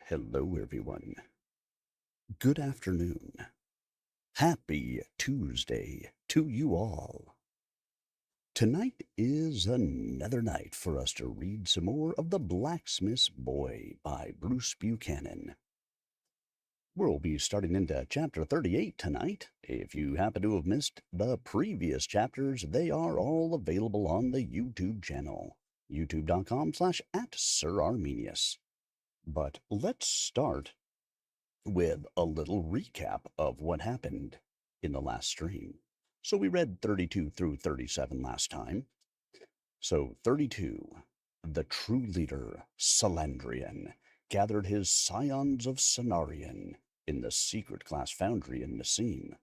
Hello, everyone. Good afternoon. Happy Tuesday to you all. Tonight is another night for us to read some more of The Blacksmith's Boy by Bruce Buchanan. We'll be starting into chapter 38 tonight. If you happen to have missed the previous chapters, they are all available on the YouTube channel, youtube.com/@SirArminius. But let's start with a little recap of what happened in the last stream. So we read 32 through 37 last time. So 32, the true leader, Salandrian, gathered his scions of Cenarion in the secret glass foundry in Nassim.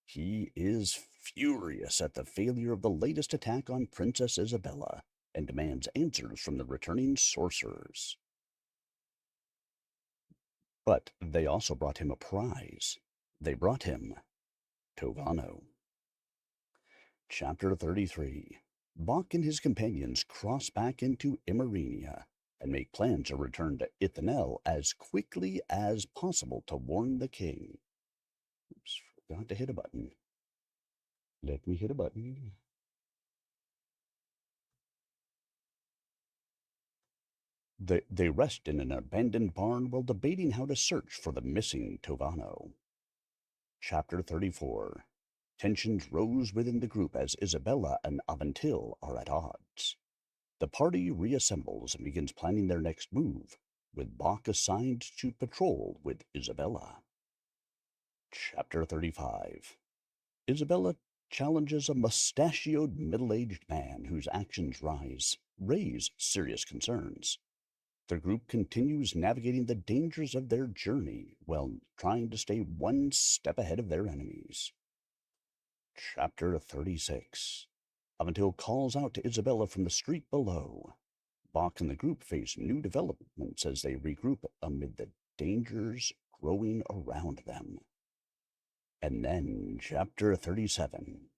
He is furious at the failure of the latest attack on Princess Isabella and demands answers from the returning sorcerers. But they also brought him a prize. They brought him Tovano. Chapter 33. Bach and his companions cross back into Emerenia and make plans to return to Ithanel as quickly as possible to warn the king. Oops, forgot to hit a button. Let me hit a button. They rest in an abandoned barn while debating how to search for the missing Tovano. Chapter 34. Tensions rose within the group as Isabella and Aventil are at odds. The party reassembles and begins planning their next move, with Bach assigned to patrol with Isabella. Chapter 35. Isabella challenges a mustachioed middle-aged man whose actions raise serious concerns. The group continues navigating the dangers of their journey while trying to stay one step ahead of their enemies. Chapter 36. Aventil calls out to Isabella from the street below. Bach and the group face new developments as they regroup amid the dangers growing around them. And then, Chapter 37.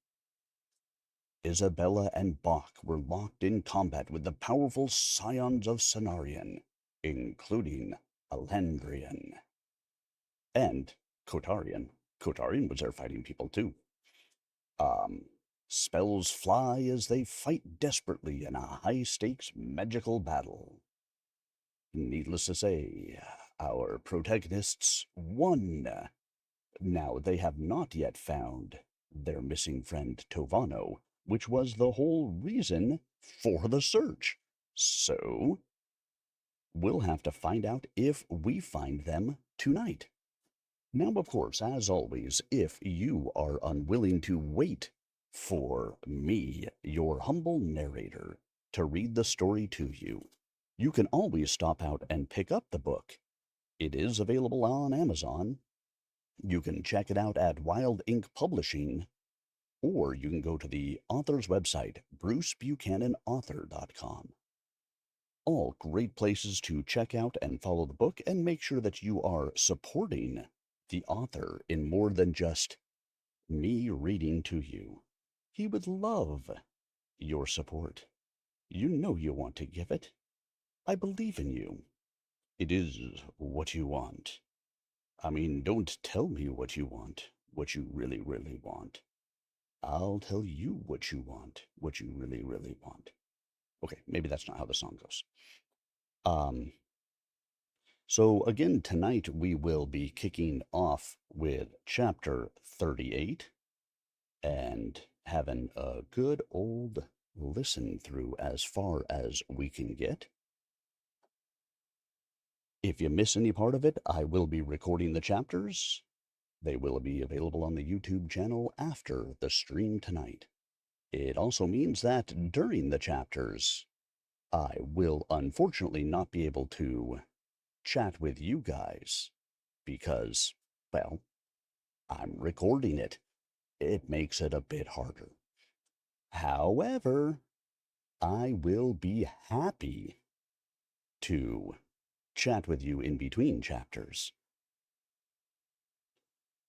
Isabella and Bach were locked in combat with the powerful scions of Cenarion, including Alandrian. And Kotarian. Kotarian was there fighting people too. Spells fly as they fight desperately in a high-stakes magical battle. Needless to say, our protagonists won. Now they have not yet found their missing friend Tovano, which was the whole reason for the search. So, we'll have to find out if we find them tonight. Now, of course, as always, if you are unwilling to wait for me, your humble narrator, to read the story to you, you can always stop out and pick up the book. It is available on Amazon. You can check it out at Wild Ink Publishing, or you can go to the author's website, brucebuchananauthor.com. All great places to check out and follow the book and make sure that you are supporting the author in more than just me reading to you. He would love your support. You know you want to give it. I believe in you. It is what you want. I mean, don't tell me what you want, what you really, really want. I'll tell you what you want, what you really, really want. Okay, maybe that's not how the song goes. So again, tonight we will be kicking off with chapter 38 and having a good old listen through as far as we can get. If you miss any part of it, I will be recording the chapters. They will be available on the YouTube channel after the stream tonight. It also means that during the chapters, I will unfortunately not be able to chat with you guys because, well, I'm recording it. It makes it a bit harder. However, I will be happy to chat with you in between chapters.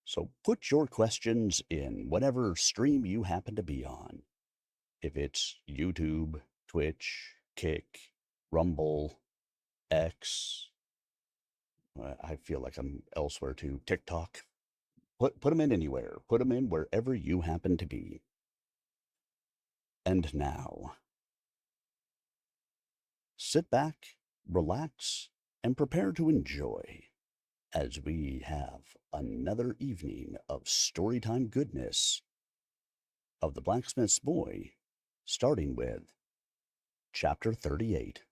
So put your questions in whatever stream you happen to be on. If it's YouTube, Twitch, Kick, Rumble, X, I feel like I'm elsewhere too. TikTok. Put them in anywhere. Put them in wherever you happen to be. And now, sit back, relax, and prepare to enjoy as we have another evening of storytime goodness of The Blacksmith's Boy, starting with Chapter 38.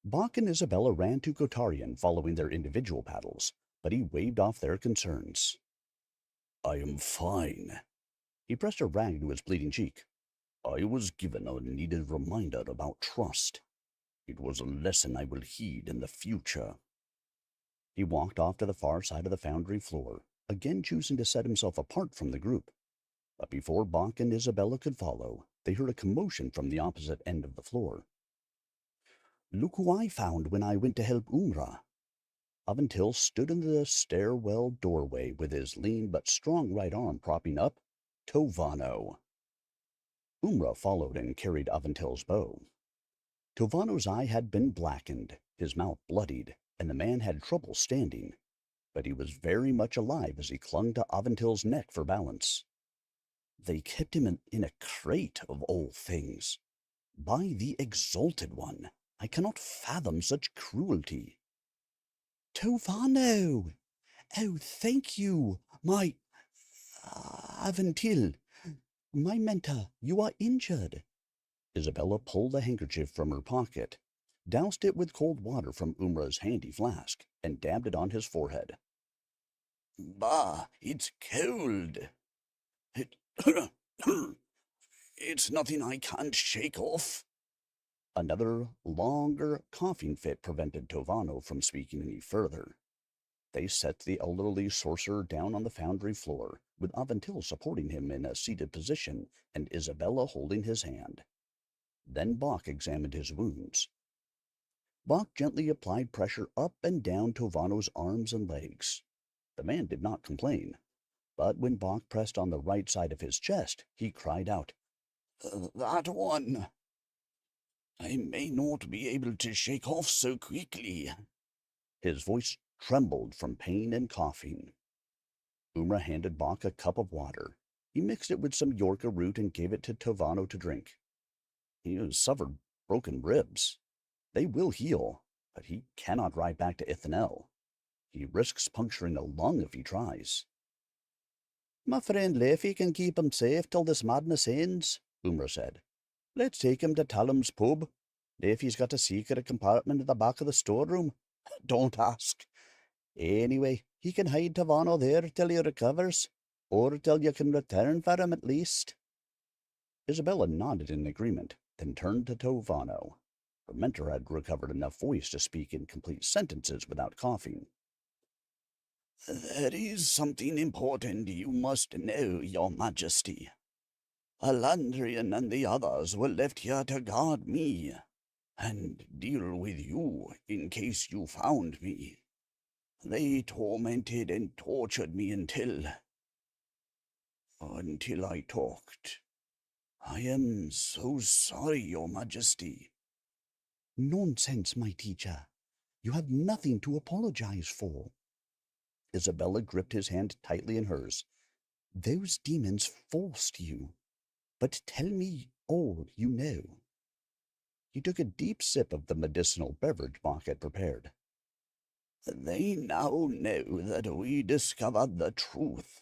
Bach and Isabella ran to Kotarian following their individual paddles, but he waved off their concerns. I am fine. He pressed a rag to his bleeding cheek. I was given a needed reminder about trust. It was a lesson I will heed in the future. He walked off to the far side of the foundry floor, again choosing to set himself apart from the group. But before Bach and Isabella could follow, they heard a commotion from the opposite end of the floor. Look who I found when I went to help Umra. Aventil stood in the stairwell doorway with his lean but strong right arm propping up Tovano. Umra followed and carried Aventil's bow. Tovano's eye had been blackened, his mouth bloodied, and the man had trouble standing, but he was very much alive as he clung to Aventil's neck for balance. They kept him in a crate, of all things. By the Exalted One, I cannot fathom such cruelty. Tovano! Oh, thank you, my... Aventil. My mentor, you are injured. Isabella pulled a handkerchief from her pocket, doused it with cold water from Umra's handy flask, and dabbed it on his forehead. Bah, it's cold. It's nothing I can't shake off. Another, longer coughing fit prevented Tovano from speaking any further. They set the elderly sorcerer down on the foundry floor, with Aventil supporting him in a seated position and Isabella holding his hand. Then Bach examined his wounds. Bach gently applied pressure up and down Tovano's arms and legs. The man did not complain, but when Bach pressed on the right side of his chest, he cried out, That one! I may not be able to shake off so quickly. His voice trembled from pain and coughing. Umra handed Bach a cup of water. He mixed it with some Yorka root and gave it to Tovano to drink. He has suffered broken ribs. They will heal, but he cannot ride back to Ithanel. He risks puncturing a lung if he tries. My friend Leafy can keep him safe till this madness ends, Umra said. Let's take him to Talum's pub. Leafy's got a secret compartment at the back of the storeroom. Don't ask. Anyway, he can hide Tovano there till he recovers, or till you can return for him at least. Isabella nodded in agreement, then turned to Tovano. Her mentor had recovered enough voice to speak in complete sentences without coughing. There is something important you must know, Your Majesty. Alandrian and the others were left here to guard me, and deal with you in case you found me. They tormented and tortured me until I talked. I am so sorry, Your Majesty. Nonsense, my teacher. You have nothing to apologize for. Isabella gripped his hand tightly in hers. Those demons forced you. But tell me all you know. He took a deep sip of the medicinal beverage Bach had prepared. They now know that we discovered the truth,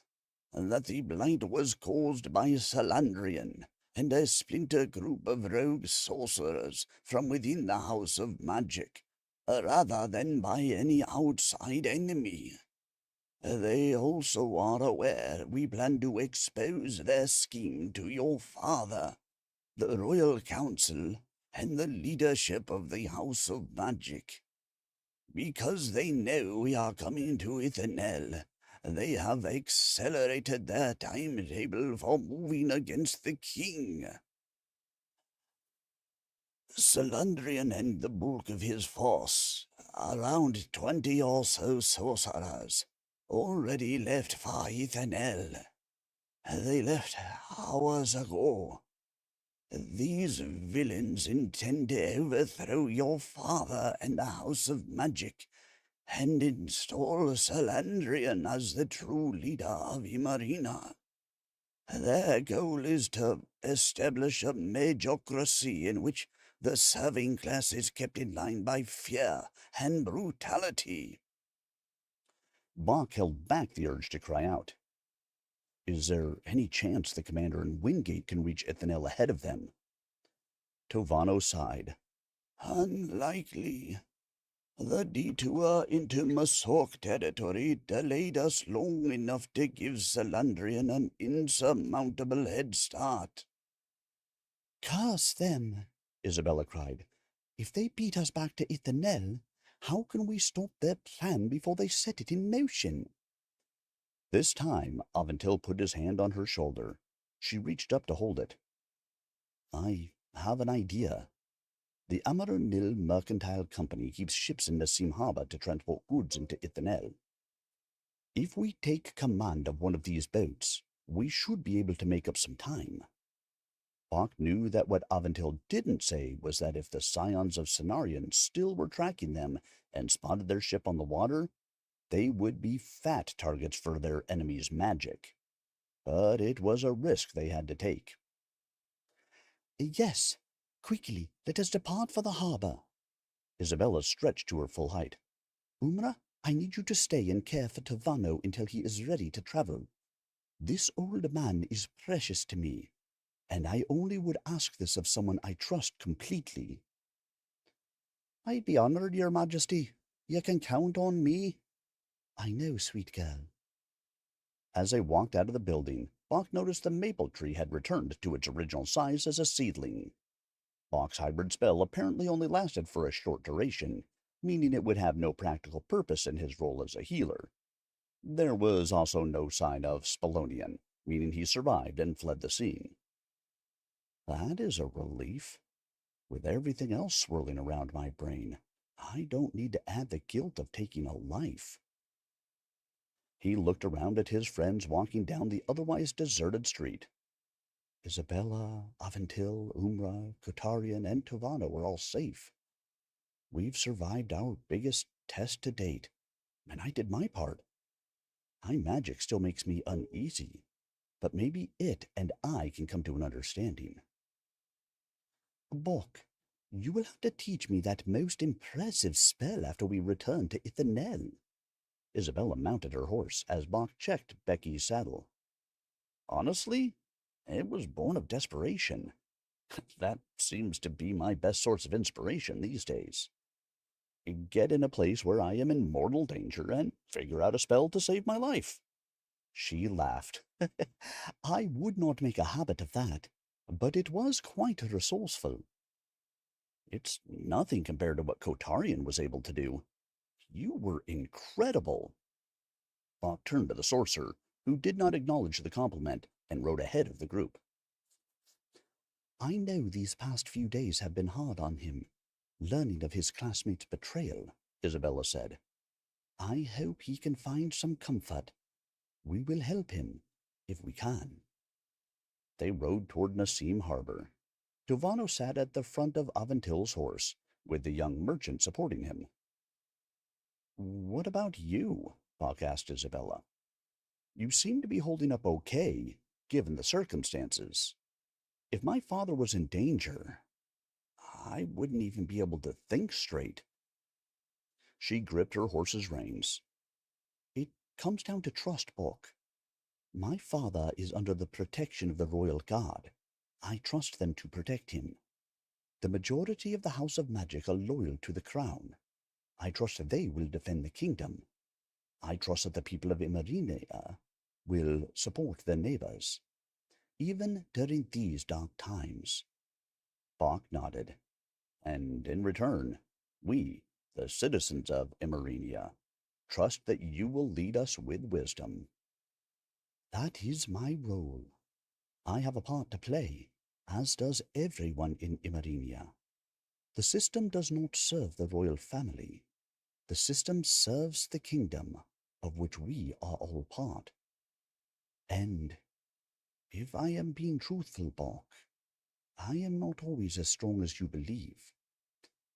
that the blight was caused by Salandrian and a splinter group of rogue sorcerers from within the House of Magic, rather than by any outside enemy. They also are aware we plan to expose their scheme to your father, the Royal Council, and the leadership of the House of Magic. Because they know we are coming to Ithanel, they have accelerated their timetable for moving against the king. Salandrian and the bulk of his force, around 20 or so sorcerers, already left for Ithanel. They left hours ago. These villains intend to overthrow your father and the House of Magic, and install Salandrian as the true leader of Imarina. Their goal is to establish a majocracy in which the serving class is kept in line by fear and brutality. Bach held back the urge to cry out. Is there any chance the commander in Wingate can reach Ithanel ahead of them? Tovano sighed. Unlikely. The detour into Masok territory delayed us long enough to give Salandrian an insurmountable head start. Curse them, Isabella cried. If they beat us back to Ithanel, how can we stop their plan before they set it in motion? This time, Aventil put his hand on her shoulder. She reached up to hold it. I have an idea. The Amar Nil Mercantile Company keeps ships in Nassim Harbor to transport goods into Ithanel. If we take command of one of these boats, we should be able to make up some time. Bach knew that what Aventil didn't say was that if the scions of Cenarion still were tracking them and spotted their ship on the water, they would be fat targets for their enemy's magic. But it was a risk they had to take. Yes, quickly, let us depart for the harbor. Isabella stretched to her full height. Umra, I need you to stay and care for Tovano until he is ready to travel. This old man is precious to me, and I only would ask this of someone I trust completely. I'd be honored, Your Majesty. You can count on me. I know, sweet girl. As they walked out of the building, Bach noticed the maple tree had returned to its original size as a seedling. Bach's hybrid spell apparently only lasted for a short duration, meaning it would have no practical purpose in his role as a healer. There was also no sign of Spallonian, meaning he survived and fled the scene. That is a relief. With everything else swirling around my brain, I don't need to add the guilt of taking a life. He looked around at his friends walking down the otherwise deserted street. Isabella, Aventil, Umra, Kotarian, and Tovano were all safe. We've survived our biggest test to date, and I did my part. My magic still makes me uneasy, but maybe it and I can come to an understanding. Bok, you will have to teach me that most impressive spell after we return to Ithanel. Isabella mounted her horse as Bach checked Becky's saddle. Honestly, it was born of desperation. That seems to be my best source of inspiration these days. Get in a place where I am in mortal danger and figure out a spell to save my life. She laughed. I would not make a habit of that, but it was quite resourceful. It's nothing compared to what Kotarian was able to do. You were incredible. Bach turned to the sorcerer, who did not acknowledge the compliment and rode ahead of the group. I know these past few days have been hard on him, learning of his classmate's betrayal, Isabella said. I hope he can find some comfort. We will help him, if we can. They rode toward Nassim Harbor. Tovano sat at the front of Aventil's horse, with the young merchant supporting him. What about you? Bach asked Isabella. You seem to be holding up okay, given the circumstances. If my father was in danger, I wouldn't even be able to think straight. She gripped her horse's reins. It comes down to trust, Bach. My father is under the protection of the royal guard. I trust them to protect him. The majority of the House of Magic are loyal to the crown. I trust that they will defend the kingdom. I trust that the people of Imarina will support their neighbors, even during these dark times. Bach nodded. And in return, we, the citizens of Imarina, trust that you will lead us with wisdom. That is my role. I have a part to play, as does everyone in Imarina. The system does not serve the royal family. The system serves the kingdom, of which we are all part. And, if I am being truthful, Bach, I am not always as strong as you believe.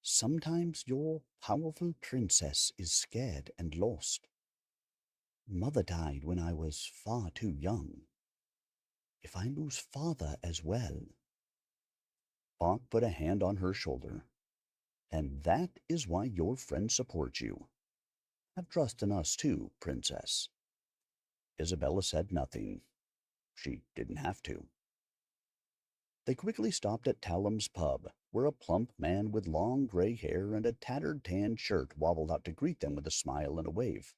Sometimes your powerful princess is scared and lost. Mother died when I was far too young. If I lose father as well. Bach put a hand on her shoulder. And that is why your friends support you. Have trust in us too, princess. Isabella said nothing. She didn't have to. They quickly stopped at Talum's pub, where a plump man with long gray hair and a tattered tan shirt wobbled out to greet them with a smile and a wave.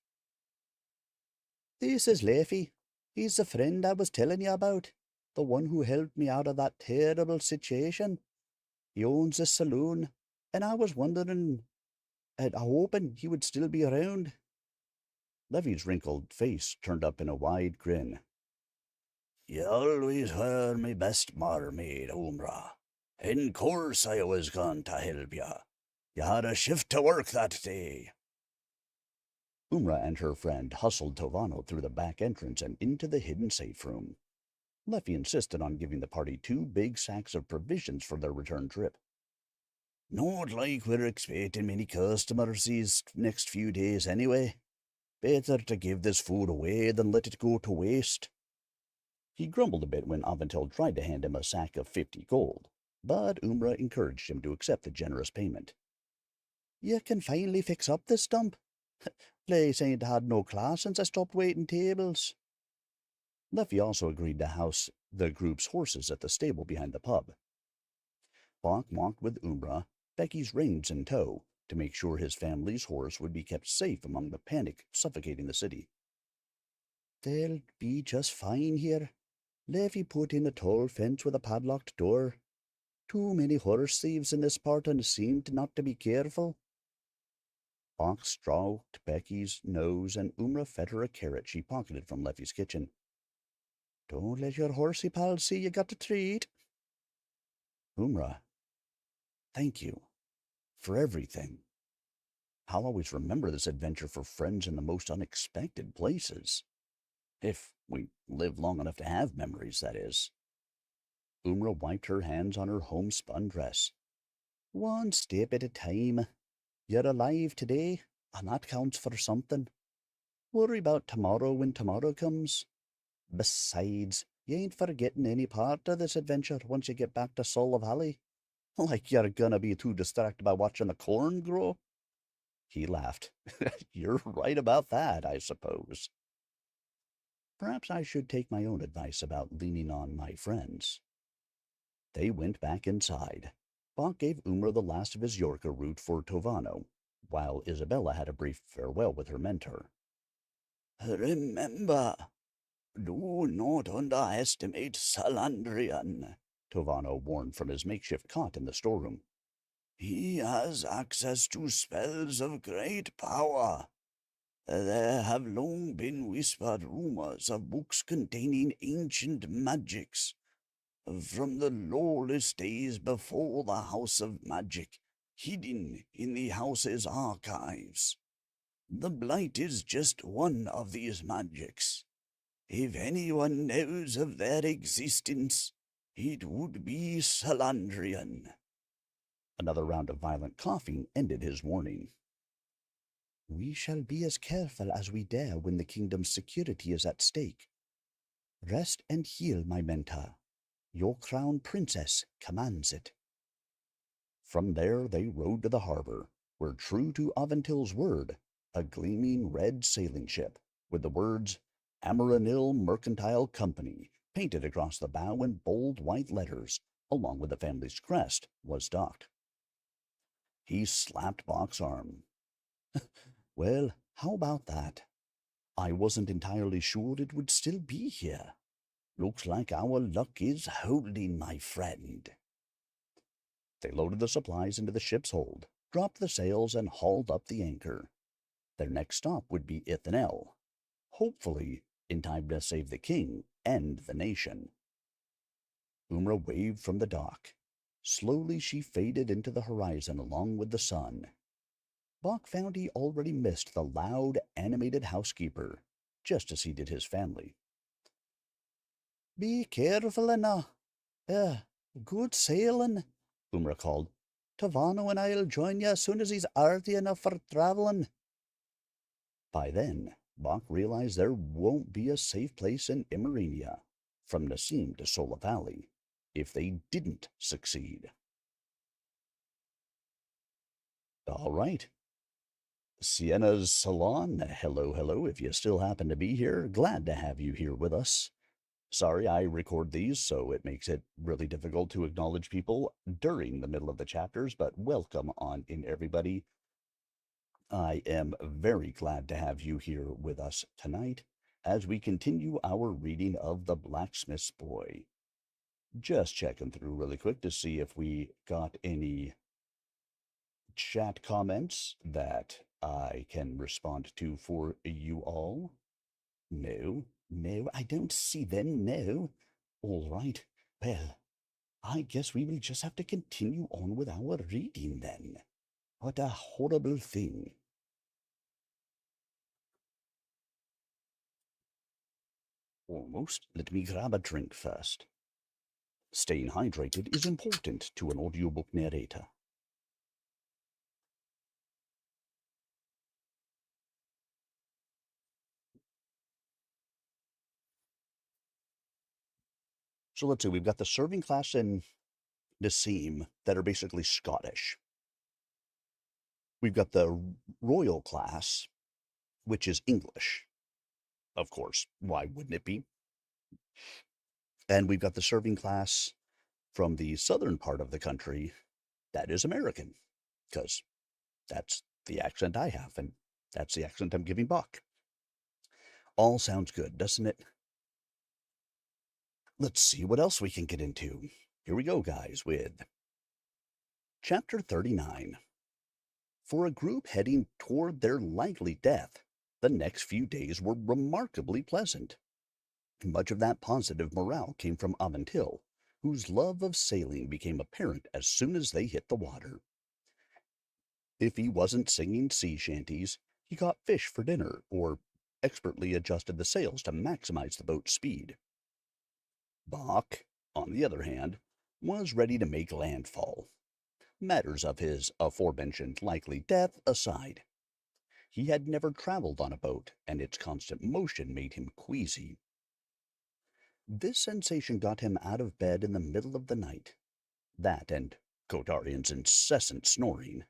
"This is Leafy. He's the friend I was telling you about, the one who helped me out of that terrible situation. He owns this saloon, and I was wondering, hoping he would still be around." Levy's wrinkled face turned up in a wide grin. "You always were my best barmaid, Umrah. In course I was going to help you. You had a shift to work that day." Umrah and her friend hustled Tovano through the back entrance and into the hidden safe room. Leffy insisted on giving the party 2 big sacks of provisions for their return trip. "Not like we're expecting many customers these next few days anyway. Better to give this food away than let it go to waste." He grumbled a bit when Aventil tried to hand him a sack of 50 gold, but Umrah encouraged him to accept the generous payment. "You can finally fix up this dump. Place ain't had no class since I stopped waiting tables." Leffy also agreed to house the group's horses at the stable behind the pub. Bach walked with Umrah, Becky's reins in tow, to make sure his family's horse would be kept safe among the panic suffocating the city. "They'll be just fine here. Leffy put in a tall fence with a padlocked door. Too many horse thieves in this part and seemed not to be careful." Bach stroked Becky's nose, and Umrah fed her a carrot she pocketed from Leffy's kitchen. "Don't let your horsey pals see you got a treat." "Umrah, thank you for everything. I'll always remember this adventure for friends in the most unexpected places. If we live long enough to have memories, that is." Umrah wiped her hands on her homespun dress. "One step at a time. You're alive today, and that counts for something. Worry about tomorrow when tomorrow comes. Besides, you ain't forgetting any part of this adventure once you get back to Soul Valley. Like you're gonna be too distracted by watching the corn grow." He laughed. "You're right about that, I suppose. Perhaps I should take my own advice about leaning on my friends." They went back inside. Bach gave Umrah the last of his Yorka root for Tovano, while Isabella had a brief farewell with her mentor. "Remember, do not underestimate Salandrian," Tovano warned from his makeshift cot in the storeroom. "He has access to spells of great power. There have long been whispered rumors of books containing ancient magics, from the lawless days before the House of Magic, hidden in the house's archives. The Blight is just one of these magics. If anyone knows of their existence, it would be Salandrian." Another round of violent coughing ended his warning. "We shall be as careful as we dare when the kingdom's security is at stake. Rest and heal, my mentor. Your crown princess commands it." From there they rode to the harbor, where, true to Aventil's word, a gleaming red sailing ship, with the words Amaranil Mercantile Company painted across the bow in bold white letters, along with the family's crest, was docked. He slapped Bach's arm. "Well, how about that? I wasn't entirely sure it would still be here. Looks like our luck is holding, my friend." They loaded the supplies into the ship's hold, dropped the sails, and hauled up the anchor. Their next stop would be Ithanel, hopefully in time to save the king and the nation. Umrah waved from the dock. Slowly she faded into the horizon along with the sun. Bach found he already missed the loud, animated housekeeper, just as he did his family. "Be careful, Anna. Good sailing," Umrah called. Tovano and I'll join you as soon as he's earthy enough for travelling. By then, Bach realized there won't be a safe place in Emerenia, from Nassim to Sola Valley, if they didn't succeed. All right. Sienna's Salon, hello, hello, if you still happen to be here. Glad to have you here with us. Sorry, I record these, so it makes it really difficult to acknowledge people during the middle of the chapters, but welcome on in, everybody. I am very glad to have you here with us tonight as we continue our reading of The Blacksmith's Boy. Just checking through really quick to see if we got any chat comments that I can respond to for you all. No, I don't see them, no. All right, well, I guess we will just have to continue on with our reading then. What a horrible thing. Almost. Let me grab a drink first. Staying hydrated is important to an audiobook narrator. So let's see, we've got the serving class and Nassim that are basically Scottish. We've got the royal class, which is English. Of course, why wouldn't it be? And we've got the serving class from the southern part of the country that is American, because that's the accent I have, and that's the accent I'm giving Bach. All sounds good, doesn't it? Let's see what else we can get into. Here we go, guys, with Chapter 39. For a group heading toward their likely death, the next few days were remarkably pleasant. Much of that positive morale came from Aventil, whose love of sailing became apparent as soon as they hit the water. If he wasn't singing sea shanties, he caught fish for dinner or expertly adjusted the sails to maximize the boat's speed. Bach, on the other hand, was ready to make landfall. Matters of his aforementioned likely death aside, he had never traveled on a boat, and its constant motion made him queasy. This sensation got him out of bed in the middle of the night. That and Kotarian's incessant snoring.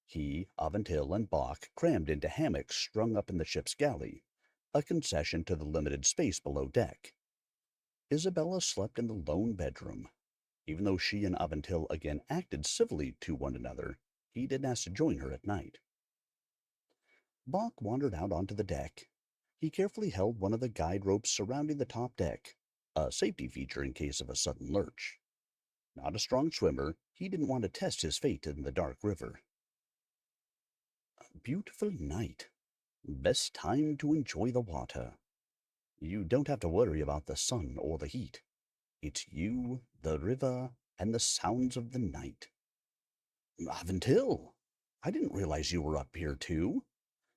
He, Aventil, and Bach crammed into hammocks strung up in the ship's galley, a concession to the limited space below deck. Isabella slept in the lone bedroom. Even though she and Aventil again acted civilly to one another, he didn't ask to join her at night. Bach wandered out onto the deck. He carefully held one of the guide ropes surrounding the top deck, a safety feature in case of a sudden lurch. Not a strong swimmer, he didn't want to test his fate in the dark river. A beautiful night. Best time to enjoy the water. You don't have to worry about the sun or the heat. It's you, the river, and the sounds of the night. Aventil! I didn't realize you were up here, too.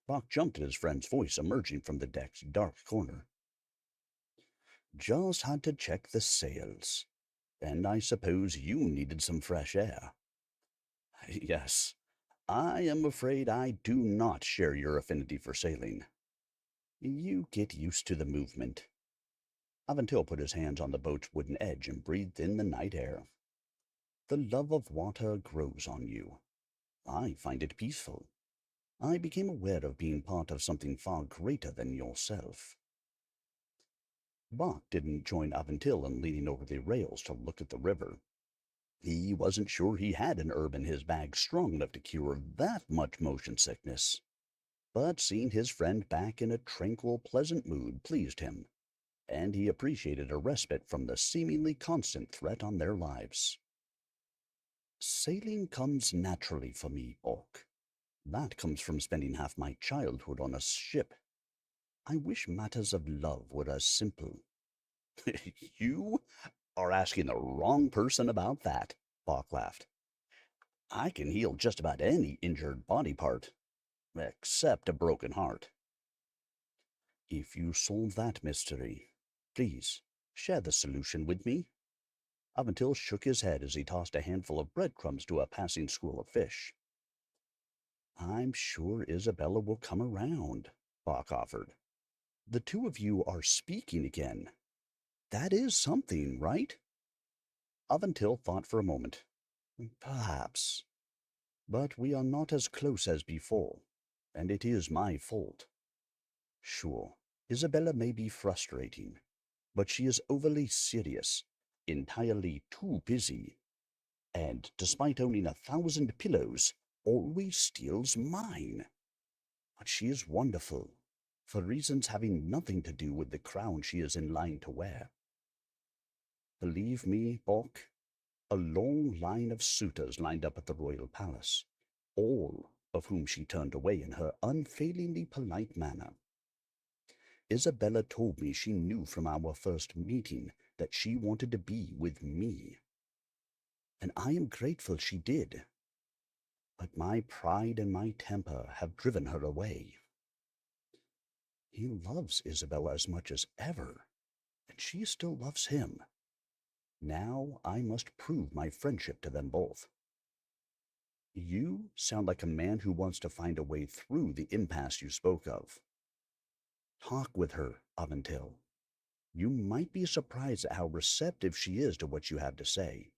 Bach jumped at his friend's voice emerging from the deck's dark corner. Just had to check the sails. And I suppose you needed some fresh air. Yes, I am afraid I do not share your affinity for sailing. You get used to the movement. Aventil put his hands on the boat's wooden edge and breathed in the night air. The love of water grows on you. I find it peaceful. I became aware of being part of something far greater than yourself. Bach didn't join Aventil in leaning over the rails to look at the river. He wasn't sure he had an herb in his bag strong enough to cure that much motion sickness. But seeing his friend back in a tranquil, pleasant mood pleased him, and he appreciated a respite from the seemingly constant threat on their lives. Sailing comes naturally for me, Orc. That comes from spending half my childhood on a ship. I wish matters of love were as simple. You are asking the wrong person about that, Bach laughed. I can heal just about any injured body part, except a broken heart. If you solve that mystery, please share the solution with me. Aventil shook his head as he tossed a handful of breadcrumbs to a passing school of fish. I'm sure Isabella will come around, Bach offered. The two of you are speaking again. That is something, right? Aventil thought for a moment. Perhaps. But we are not as close as before, and it is my fault. Sure, Isabella may be frustrating, but she is overly serious, entirely too busy, and despite owning 1,000 pillows, always steals mine. But she is wonderful, for reasons having nothing to do with the crown she is in line to wear. Believe me, Bok, a long line of suitors lined up at the royal palace, all of whom she turned away in her unfailingly polite manner. Isabella told me she knew from our first meeting that she wanted to be with me. And I am grateful she did. But my pride and my temper have driven her away. He loves Isabella as much as ever, and she still loves him. Now I must prove my friendship to them both. You sound like a man who wants to find a way through the impasse you spoke of. Talk with her, Aventil. You might be surprised at how receptive she is to what you have to say.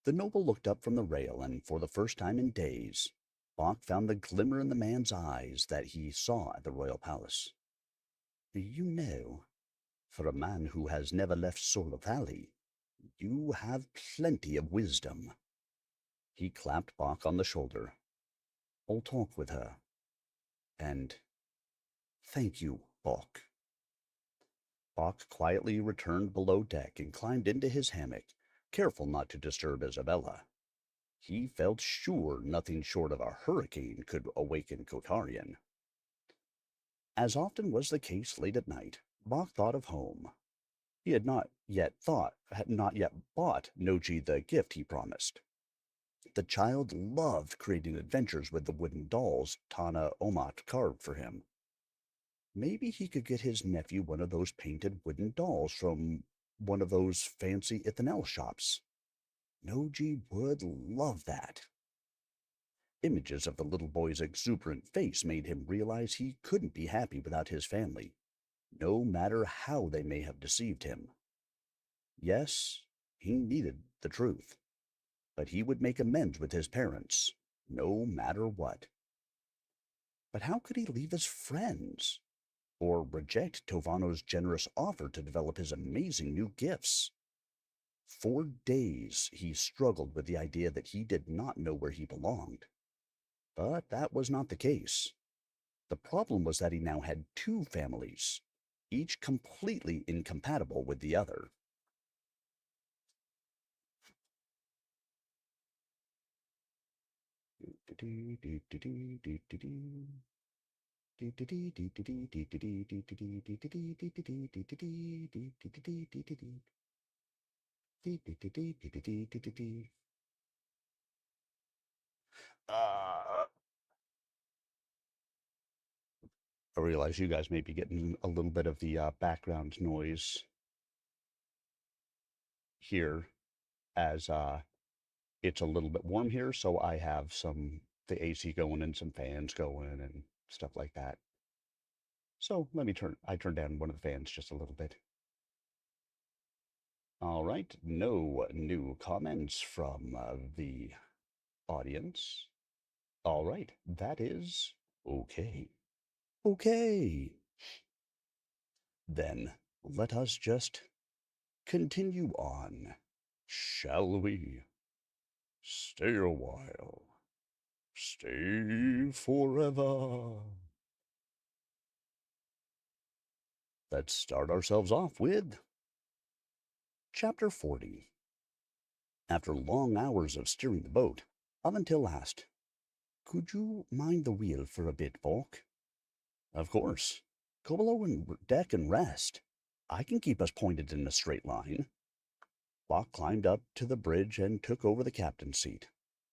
The noble looked up from the rail, and for the first time in days, Bach found the glimmer in the man's eyes that he saw at the royal palace. You know, for a man who has never left Solar Valley, you have plenty of wisdom. He clapped Bach on the shoulder. I'll talk with her. And thank you, Bach. Bach quietly returned below deck and climbed into his hammock, careful not to disturb Isabella. He felt sure nothing short of a hurricane could awaken Kotarian. As often was the case late at night, Bach thought of home. He had not yet bought Noji the gift he promised. The child loved creating adventures with the wooden dolls Tana Omat carved for him. Maybe he could get his nephew one of those painted wooden dolls from one of those fancy Ithanel shops. Noji would love that. Images of the little boy's exuberant face made him realize he couldn't be happy without his family, no matter how they may have deceived him. Yes, he needed the truth, but he would make amends with his parents, no matter what. But how could he leave his friends, or reject Tovano's generous offer to develop his amazing new gifts? For days he struggled with the idea that he did not know where he belonged. But that was not the case. The problem was that he now had two families, each completely incompatible with the other. I realize you guys may be getting a little bit of the background noise here as it's a little bit warm here, so I have the AC going and some fans going and stuff like that. So I turn down one of the fans just a little bit. All right, no new comments from the audience. All right, that is okay. Okay. Then let us just continue on, shall we? Stay a while. Stay forever. Let's start ourselves off with Chapter 40. After long hours of steering the boat, Aventil asked, Could you mind the wheel for a bit, Volk? Of course. Go below and deck and rest. I can keep us pointed in a straight line. Bach climbed up to the bridge and took over the captain's seat.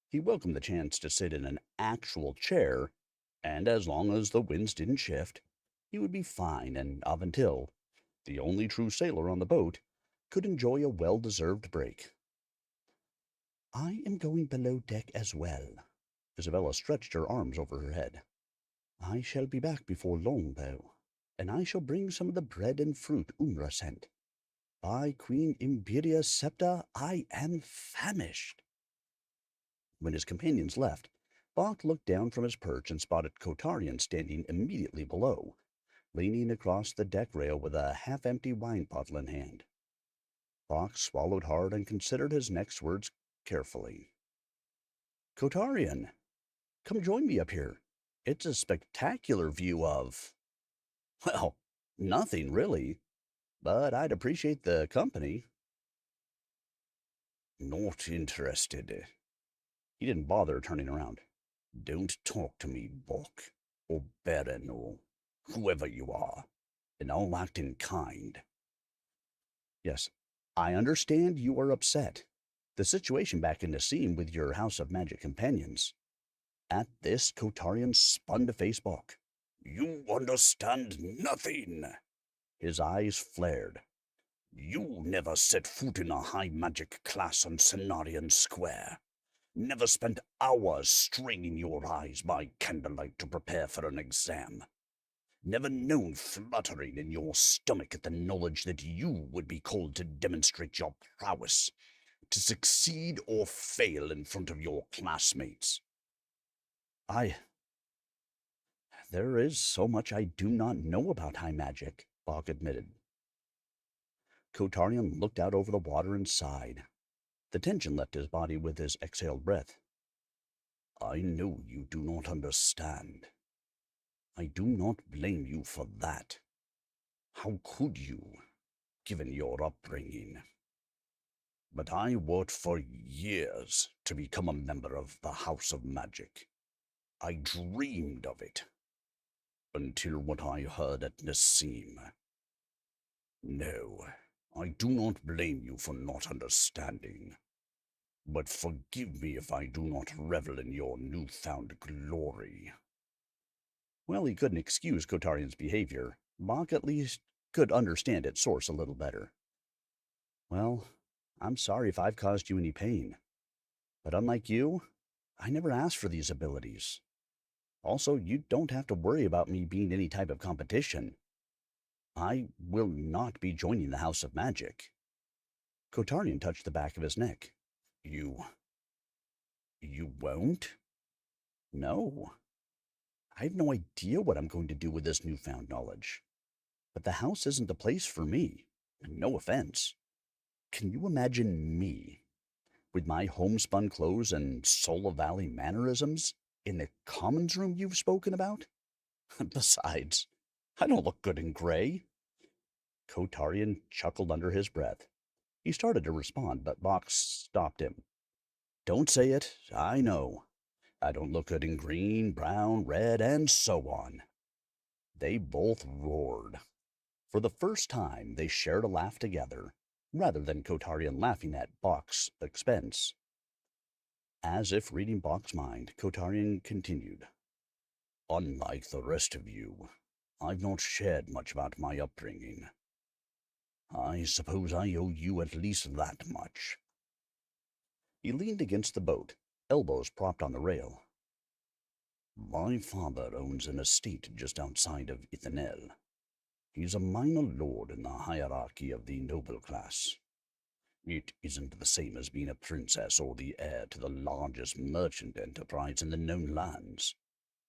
He welcomed the chance to sit in an actual chair, and as long as the winds didn't shift, he would be fine, and Aventil, the only true sailor on the boat, could enjoy a well-deserved break. I am going below deck as well. Isabella stretched her arms over her head. I shall be back before long, though, and I shall bring some of the bread and fruit Umra sent. By Queen Imperia's scepter, I am famished. When his companions left, Bach looked down from his perch and spotted Kotarian standing immediately below, leaning across the deck rail with a half-empty wine bottle in hand. Bach swallowed hard and considered his next words carefully. Kotarian, come join me up here. It's a spectacular view of... Well, nothing really, but I'd appreciate the company. Not interested. He didn't bother turning around. Don't talk to me, Bok, or Baron, or whoever you are, and I'll act in kind. Yes, I understand you are upset. The situation back in the scene with your House of Magic companions. At this, Kotarian spun to face Bok. You understand nothing. His eyes flared. You never set foot in a high magic class on Cenarian Square. Never spent hours straining your eyes by candlelight to prepare for an exam. Never known fluttering in your stomach at the knowledge that you would be called to demonstrate your prowess, to succeed or fail in front of your classmates. There is so much I do not know about high magic, Bok admitted. Kotarian looked out over the water and sighed. The tension left his body with his exhaled breath. I know you do not understand. I do not blame you for that. How could you, given your upbringing? But I worked for years to become a member of the House of Magic. I dreamed of it. Until what I heard at Nassim. No, I do not blame you for not understanding. But forgive me if I do not revel in your newfound glory. Well, he couldn't excuse Kotarian's behavior. Bach at least could understand its source a little better. Well, I'm sorry if I've caused you any pain. But unlike you, I never asked for these abilities. Also, you don't have to worry about me being any type of competition. I will not be joining the House of Magic. Kotarian touched the back of his neck. You won't? No. I have no idea what I'm going to do with this newfound knowledge. But the house isn't the place for me. No offense. Can you imagine me, with my homespun clothes and Sola Valley mannerisms, in the commons room you've spoken about? Besides, I don't look good in gray. Kotarian chuckled under his breath. He started to respond, but Box stopped him. Don't say it, I know. I don't look good in green, brown, red, and so on. They both roared. For the first time, they shared a laugh together, rather than Kotarian laughing at Bach's expense. As if reading Bach's mind, Kotarian continued. Unlike the rest of you, I've not shared much about my upbringing. I suppose I owe you at least that much. He leaned against the boat, elbows propped on the rail. My father owns an estate just outside of Ithanel. He's a minor lord in the hierarchy of the noble class. It isn't the same as being a princess or the heir to the largest merchant enterprise in the known lands.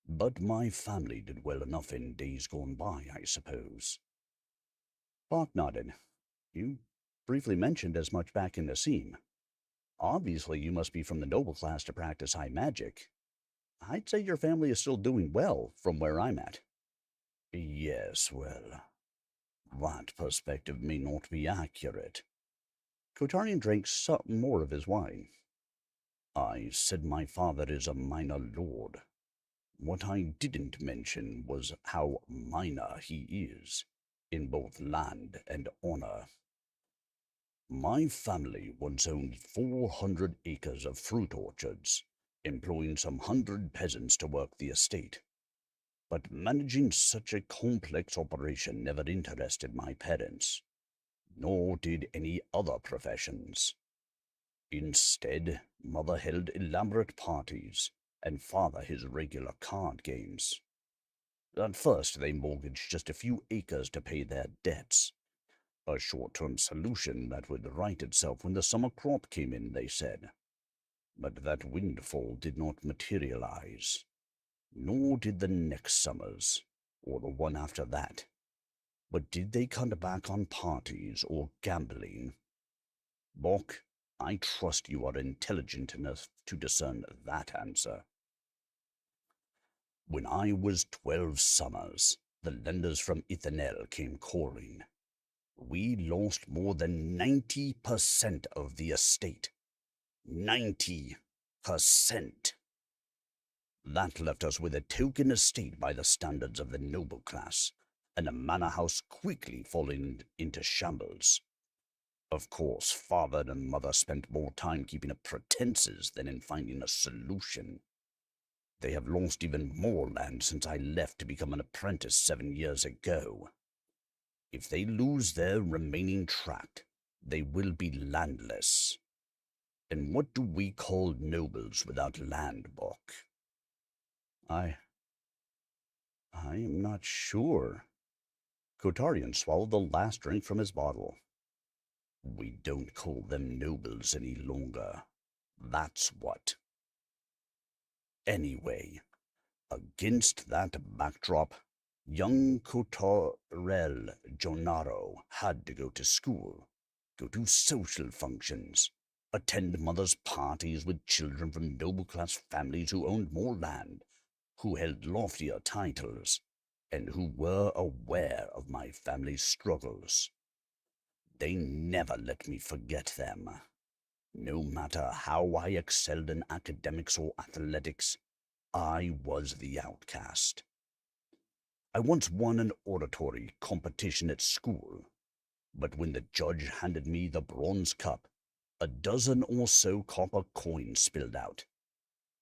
But my family did well enough in days gone by, I suppose. Bach nodded. You briefly mentioned as much back in Nassim. Obviously, you must be from the noble class to practice high magic. I'd say your family is still doing well from where I'm at. Yes, well, that perspective may not be accurate. Kotarian drank some more of his wine. I said my father is a minor lord. What I didn't mention was how minor he is, in both land and honor. My family once owned 400 acres of fruit orchards, employing some 100 peasants to work the estate. But managing such a complex operation never interested my parents. nor did any other professions. Instead, Mother held elaborate parties, and Father his regular card games. At first, they mortgaged just a few acres to pay their debts. A short-term solution that would right itself when the summer crop came in, they said. But that windfall did not materialize, nor did the next summers, or the one after that. But did they cut back on parties or gambling? Bok, I trust you are intelligent enough to discern that answer. When I was 12 summers, the lenders from Ithanel came calling. We lost more than 90% of the estate. 90%. That left us with a token estate by the standards of the noble class, and a manor house quickly falling into shambles. Of course, Father and Mother spent more time keeping up pretenses than in finding a solution. They have lost even more land since I left to become an apprentice 7 years ago. If they lose their remaining tract, they will be landless. And what do we call nobles without land, Bok? I am not sure. Kotarian swallowed the last drink from his bottle. We don't call them nobles any longer. That's what. Anyway, against that backdrop, young Kotorel Jonaro had to go to school, go to social functions, attend mothers' parties with children from noble-class families who owned more land, who held loftier titles, and who were aware of my family's struggles. They never let me forget them. No matter how I excelled in academics or athletics, I was the outcast. I once won an oratory competition at school, but when the judge handed me the bronze cup, a dozen or so copper coins spilled out.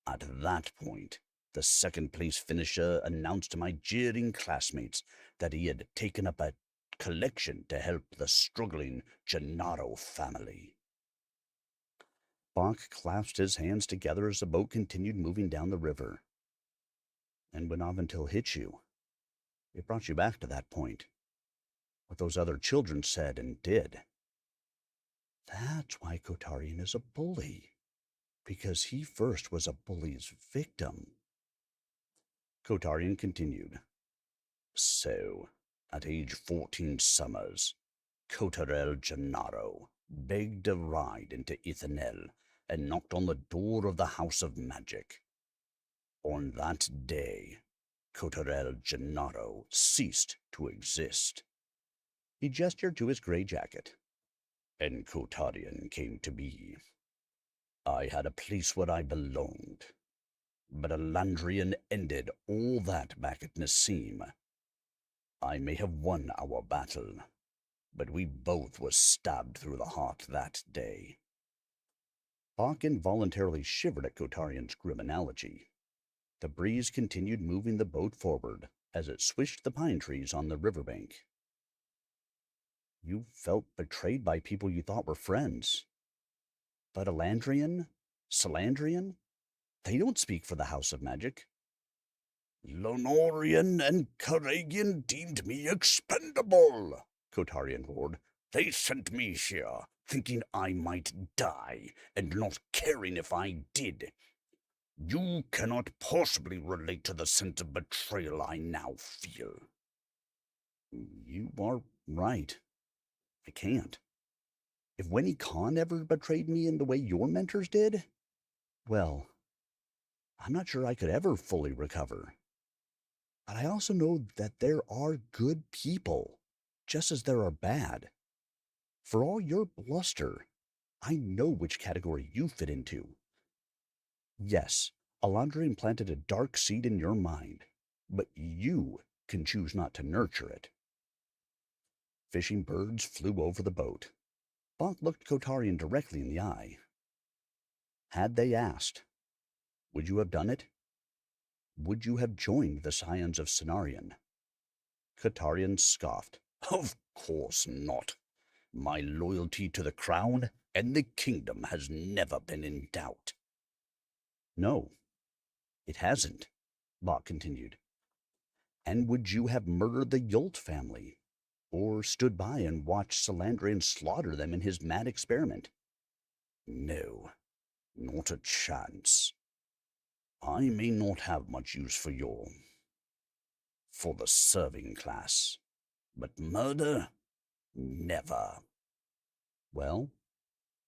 At that point, the second-place finisher announced to my jeering classmates that he had taken up a collection to help the struggling Gennaro family. Bach clasped his hands together as the boat continued moving down the river. And when Aventil hit you, it brought you back to that point. What those other children said and did. That's why Kotarian is a bully. Because he first was a bully's victim. Kotarian continued. So, at age 14 summers, Kotarel Gennaro begged a ride into Ithanel and knocked on the door of the House of Magic. On that day, Kotarel Gennaro ceased to exist. He gestured to his gray jacket, and Kotarian came to be. I had a place where I belonged, but Alandrian ended all that back at Nassim. I may have won our battle, but we both were stabbed through the heart that day. Bach involuntarily shivered at Kotarian's grim analogy. The breeze continued moving the boat forward as it swished the pine trees on the riverbank. You felt betrayed by people you thought were friends. But Alandrian, Salandrian, they don't speak for the House of Magic. Lonorian and Karagian deemed me expendable, Kotarian roared. They sent me here, thinking I might die, and not caring if I did. You cannot possibly relate to the sense of betrayal I now feel. You are right. I can't. If Winnie Khan ever betrayed me in the way your mentors did, well, I'm not sure I could ever fully recover. But I also know that there are good people, just as there are bad. For all your bluster, I know which category you fit into. Yes, Alandrian planted a dark seed in your mind, but you can choose not to nurture it. Fishing birds flew over the boat. Bach looked Kotarian directly in the eye. Had they asked, would you have done it? Would you have joined the Scions of Cenarion? Kotarian scoffed. Of course not. My loyalty to the crown and the kingdom has never been in doubt. No, it hasn't, Bach continued. And would you have murdered the Yult family? Or stood by and watched Salandrian slaughter them in his mad experiment? No, not a chance. I may not have much use for the serving class, but murder? Never. Well,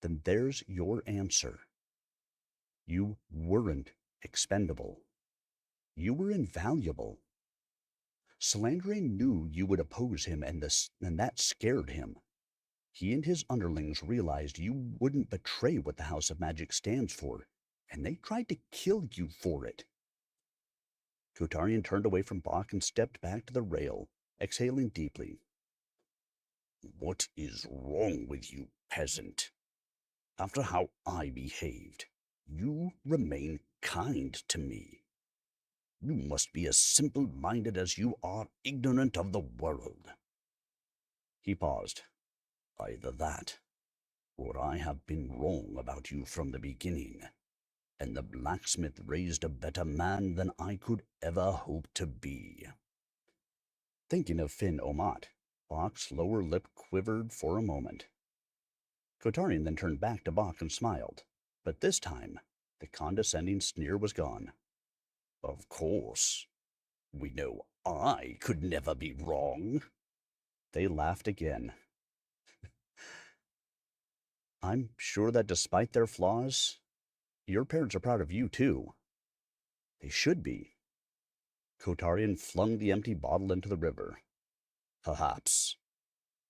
then there's your answer. You weren't expendable. You were invaluable. Salandrian knew you would oppose him, and that scared him. He and his underlings realized you wouldn't betray what the House of Magic stands for, and they tried to kill you for it. Kotarian turned away from Bach and stepped back to the rail, exhaling deeply. What is wrong with you, peasant? After how I behaved, you remain kind to me. You must be as simple-minded as you are ignorant of the world. He paused. Either that, or I have been wrong about you from the beginning, and the blacksmith raised a better man than I could ever hope to be. Thinking of Finn Omat, Bach's lower lip quivered for a moment. Kotarian then turned back to Bach and smiled, but this time the condescending sneer was gone. Of course. We know I could never be wrong. They laughed again. I'm sure that despite their flaws, your parents are proud of you, too. They should be. Kotarian flung the empty bottle into the river. Perhaps.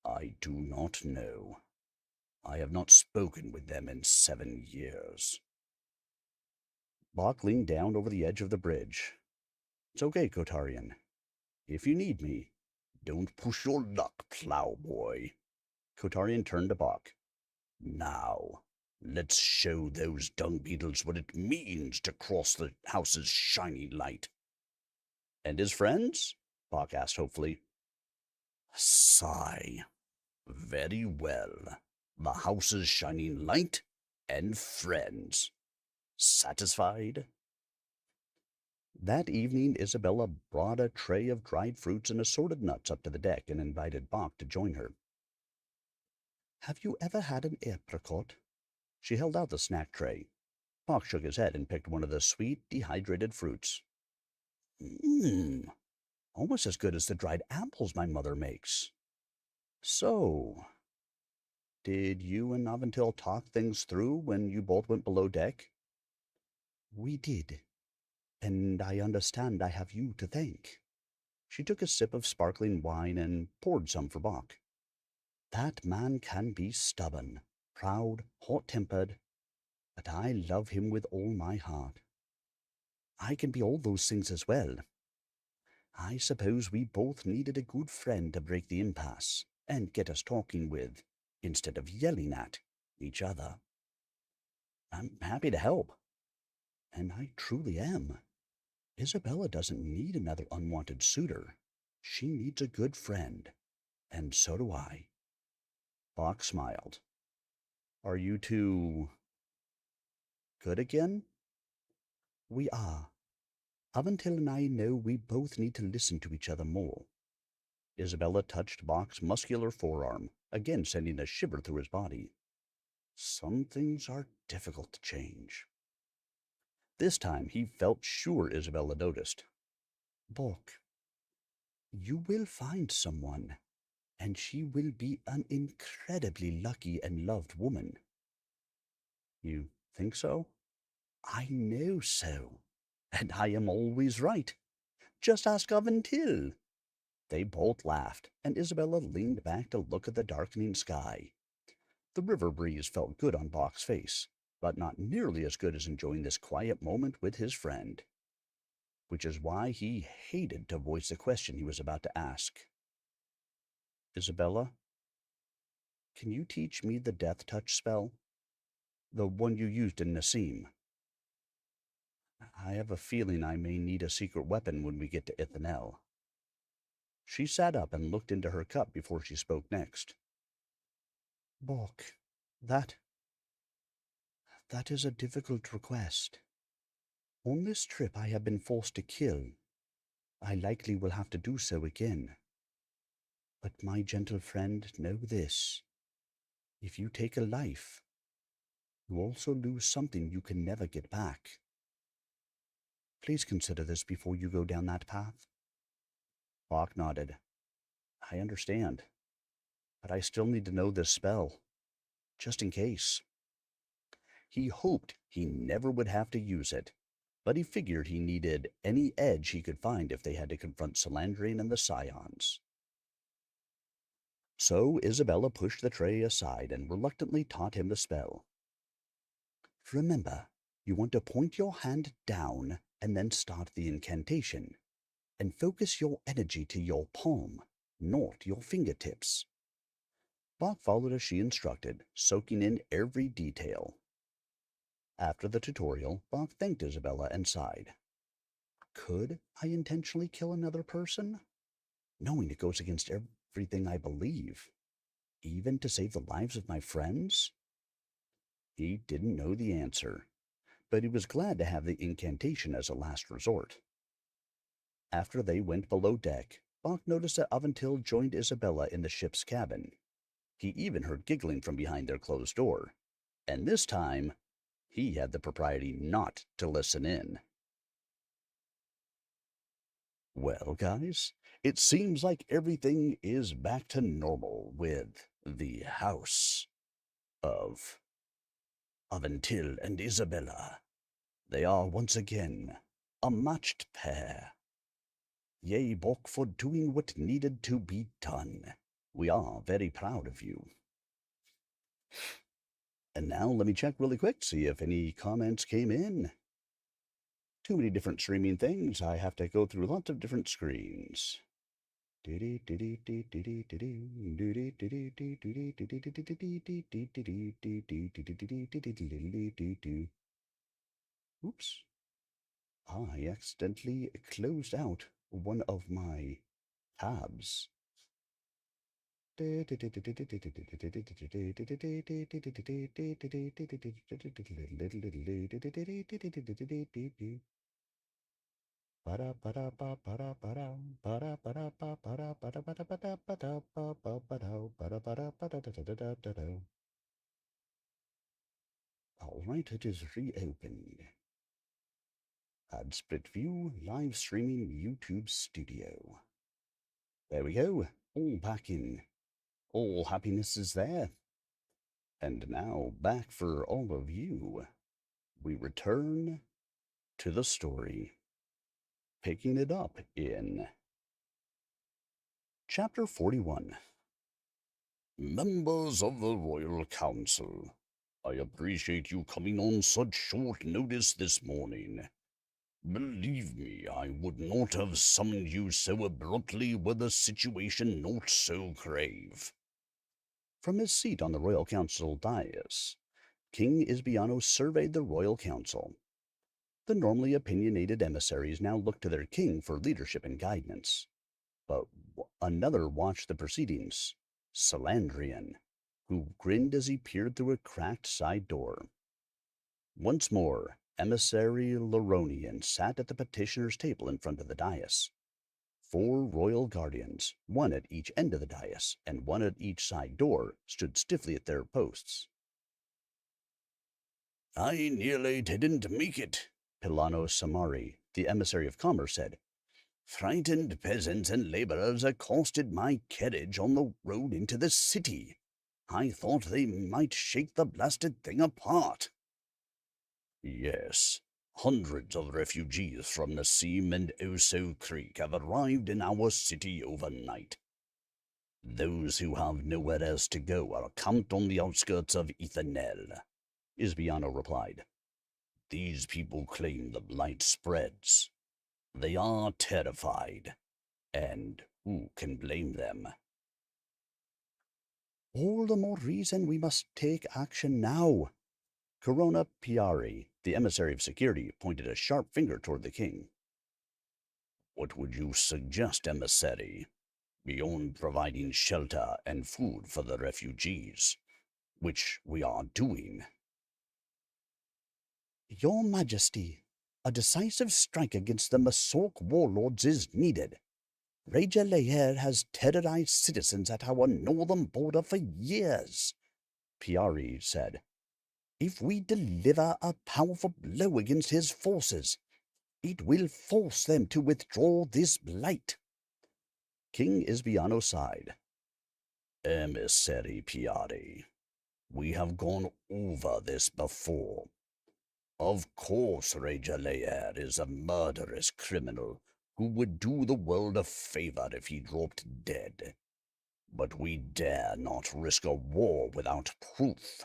I do not know. I have not spoken with them in 7 years. Bach leaned down over the edge of the bridge. It's okay, Kotarian. If you need me, don't push your luck, plowboy. Kotarian turned to Bach. Now, let's show those dung beetles what it means to cross the house's shining light. And his friends? Bach asked hopefully. Sigh. Very well. The house's shining light and friends. Satisfied? That evening, Isabella brought a tray of dried fruits and assorted nuts up to the deck and invited Bach to join her. Have you ever had an apricot? She held out the snack tray. Bach shook his head and picked one of the sweet, dehydrated fruits. Almost as good as the dried apples my mother makes. So, did you and Aventil talk things through when you both went below deck? We did, and I understand I have you to thank. She took a sip of sparkling wine and poured some for Bach. That man can be stubborn, proud, hot-tempered, but I love him with all my heart. I can be all those things as well. I suppose we both needed a good friend to break the impasse and get us talking with, instead of yelling at each other. I'm happy to help. And I truly am. Isabella doesn't need another unwanted suitor. She needs a good friend. And so do I. Bach smiled. Are you two good again? We are. Aventil and I know we both need to listen to each other more. Isabella touched Bach's muscular forearm, again sending a shiver through his body. Some things are difficult to change. This time he felt sure Isabella noticed. Bach, you will find someone, and she will be an incredibly lucky and loved woman. You think so? I know so, and I am always right. Just ask Aventil. They both laughed, and Isabella leaned back to look at the darkening sky. The river breeze felt good on Bach's face, but not nearly as good as enjoying this quiet moment with his friend. Which is why he hated to voice the question he was about to ask. Isabella, can you teach me the death touch spell? The one you used in Nassim. I have a feeling I may need a secret weapon when we get to Ithanel. She sat up and looked into her cup before she spoke next. Bok, that is a difficult request. On this trip I have been forced to kill. I likely will have to do so again. But my gentle friend, know this. If you take a life, you also lose something you can never get back. Please consider this before you go down that path. Bok nodded. I understand, but I still need to know this spell, just in case. He hoped he never would have to use it, but he figured he needed any edge he could find if they had to confront Salandrian and the Scions. So Isabella pushed the tray aside and reluctantly taught him the spell. Remember, you want to point your hand down and then start the incantation, and focus your energy to your palm, not your fingertips. Bok followed as she instructed, soaking in every detail. After the tutorial, Bok thanked Isabella and sighed. Could I intentionally kill another person? Knowing it goes against everything I believe, even to save the lives of my friends? He didn't know the answer, but he was glad to have the incantation as a last resort. After they went below deck, Bok noticed that Aventil joined Isabella in the ship's cabin. He even heard giggling from behind their closed door, and this time he had the propriety not to listen in. Well, guys, it seems like everything is back to normal with the house of Aventil and Isabella. They are once again a matched pair. Yea, Bok, for doing what needed to be done. We are very proud of you. And now let me check really quick, see if any comments came in. Too many different streaming things. I have to go through lots of different screens. Oops. I accidentally closed out one of my tabs. All right, it is reopened. Add split view, live streaming YouTube studio. There we go, all back in. All happiness is there. And now back for all of you. We return to the story, picking it up in Chapter 41. Members of the Royal Council, I appreciate you coming on such short notice this morning. Believe me, I would not have summoned you so abruptly were the situation not so grave. From his seat on the Royal Council dais, King Isbiano surveyed the Royal Council. The normally opinionated emissaries now looked to their king for leadership and guidance. But another watched the proceedings, Salandrian, who grinned as he peered through a cracked side door. Once more, Emissary Laronian sat at the petitioner's table in front of the dais. 4 royal guardians, one at each end of the dais and one at each side door, stood stiffly at their posts. I nearly didn't make it, Pilano Samari, the emissary of commerce, said. Frightened peasants and laborers accosted my carriage on the road into the city. I thought they might shake the blasted thing apart. Yes, hundreds of refugees from Nassim and Oso Creek have arrived in our city overnight. Those who have nowhere else to go are camped on the outskirts of Ethanel, Isbiano replied. These people claim the blight spreads. They are terrified, and who can blame them? All the more reason we must take action now. Corona Piari, the emissary of security, pointed a sharp finger toward the king. What would you suggest, emissary, beyond providing shelter and food for the refugees? which we are doing. Your Majesty, a decisive strike against the Masork warlords is needed. Raja Lair has terrorized citizens at our northern border for years, Piari said. If we deliver a powerful blow against his forces, it will force them to withdraw this blight. King Isbiano sighed. Emissary Piari, we have gone over this before. Of course Raja Lair is a murderous criminal who would do the world a favor if he dropped dead. But we dare not risk a war without proof.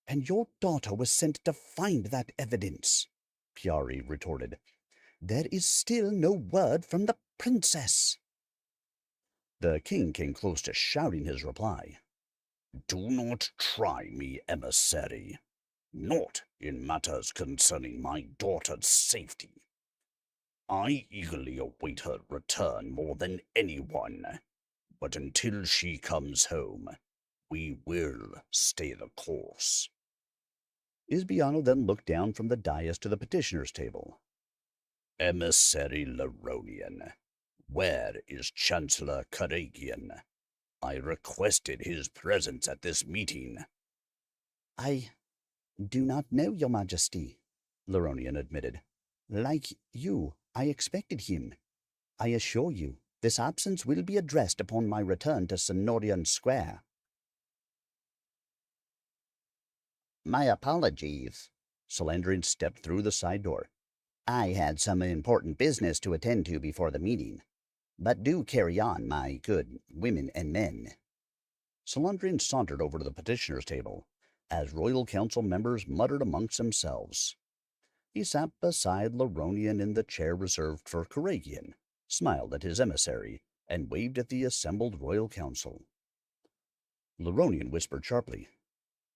And your daughter was sent to find that evidence, Piari retorted. There is still no word from the princess. The king came close to shouting his reply. Do not try me, emissary. Not in matters concerning my daughter's safety. I eagerly await her return more than anyone, but until she comes home, we will stay the course. Isbiano then looked down from the dais to the petitioner's table. Emissary Laronian, where is Chancellor Karagian? I requested his presence at this meeting. I do not know, Your Majesty, Laronian admitted. Like you, I expected him. I assure you, this absence will be addressed upon my return to Sonorian Square. My apologies. Salandrian stepped through the side door. I had some important business to attend to before the meeting. But do carry on, my good women and men. Salandrian sauntered over to the petitioner's table, as Royal Council members muttered amongst themselves. He sat beside Laronian in the chair reserved for Karagian, smiled at his emissary, and waved at the assembled Royal Council. Laronian whispered sharply,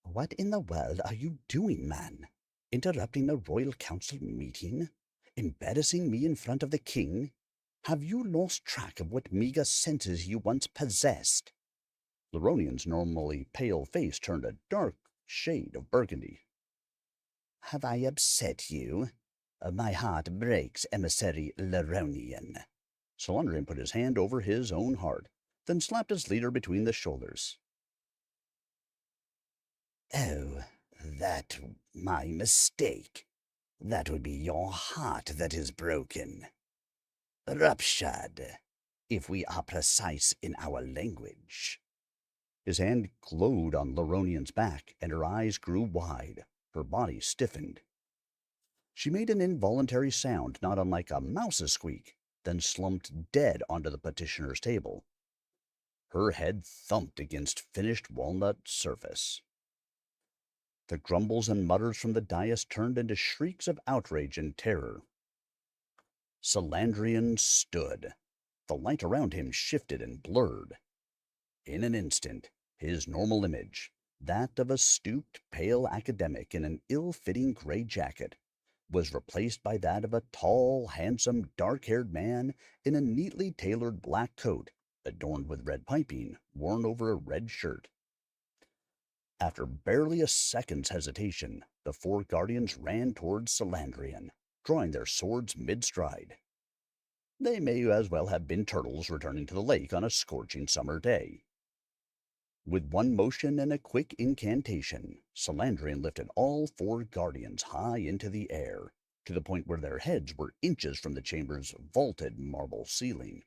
What in the world are you doing, man? Interrupting a Royal Council meeting? Embarrassing me in front of the king? Have you lost track of what meager senses you once possessed? Laronian's normally pale face turned a dark shade of burgundy. Have I upset you? My heart breaks, Emissary Laronian. Salandrian put his hand over his own heart, then slapped his leader between the shoulders. Oh, that my mistake. That would be your heart that is broken. Ruptured, if we are precise in our language. His hand glowed on Laronian's back, and her eyes grew wide. Her body stiffened. She made an involuntary sound not unlike a mouse's squeak, then slumped dead onto the petitioner's table. Her head thumped against finished walnut surface. The grumbles and mutters from the dais turned into shrieks of outrage and terror. Salandrian stood. The light around him shifted and blurred. In an instant, his normal image, that of a stooped, pale academic in an ill-fitting gray jacket, was replaced by that of a tall, handsome, dark-haired man in a neatly tailored black coat, adorned with red piping, worn over a red shirt. After barely a second's hesitation, the four guardians ran towards Salandrian, drawing their swords mid-stride. They may as well have been turtles returning to the lake on a scorching summer day. With one motion and a quick incantation, Salandrian lifted all four guardians high into the air, to the point where their heads were inches from the chamber's vaulted marble ceiling.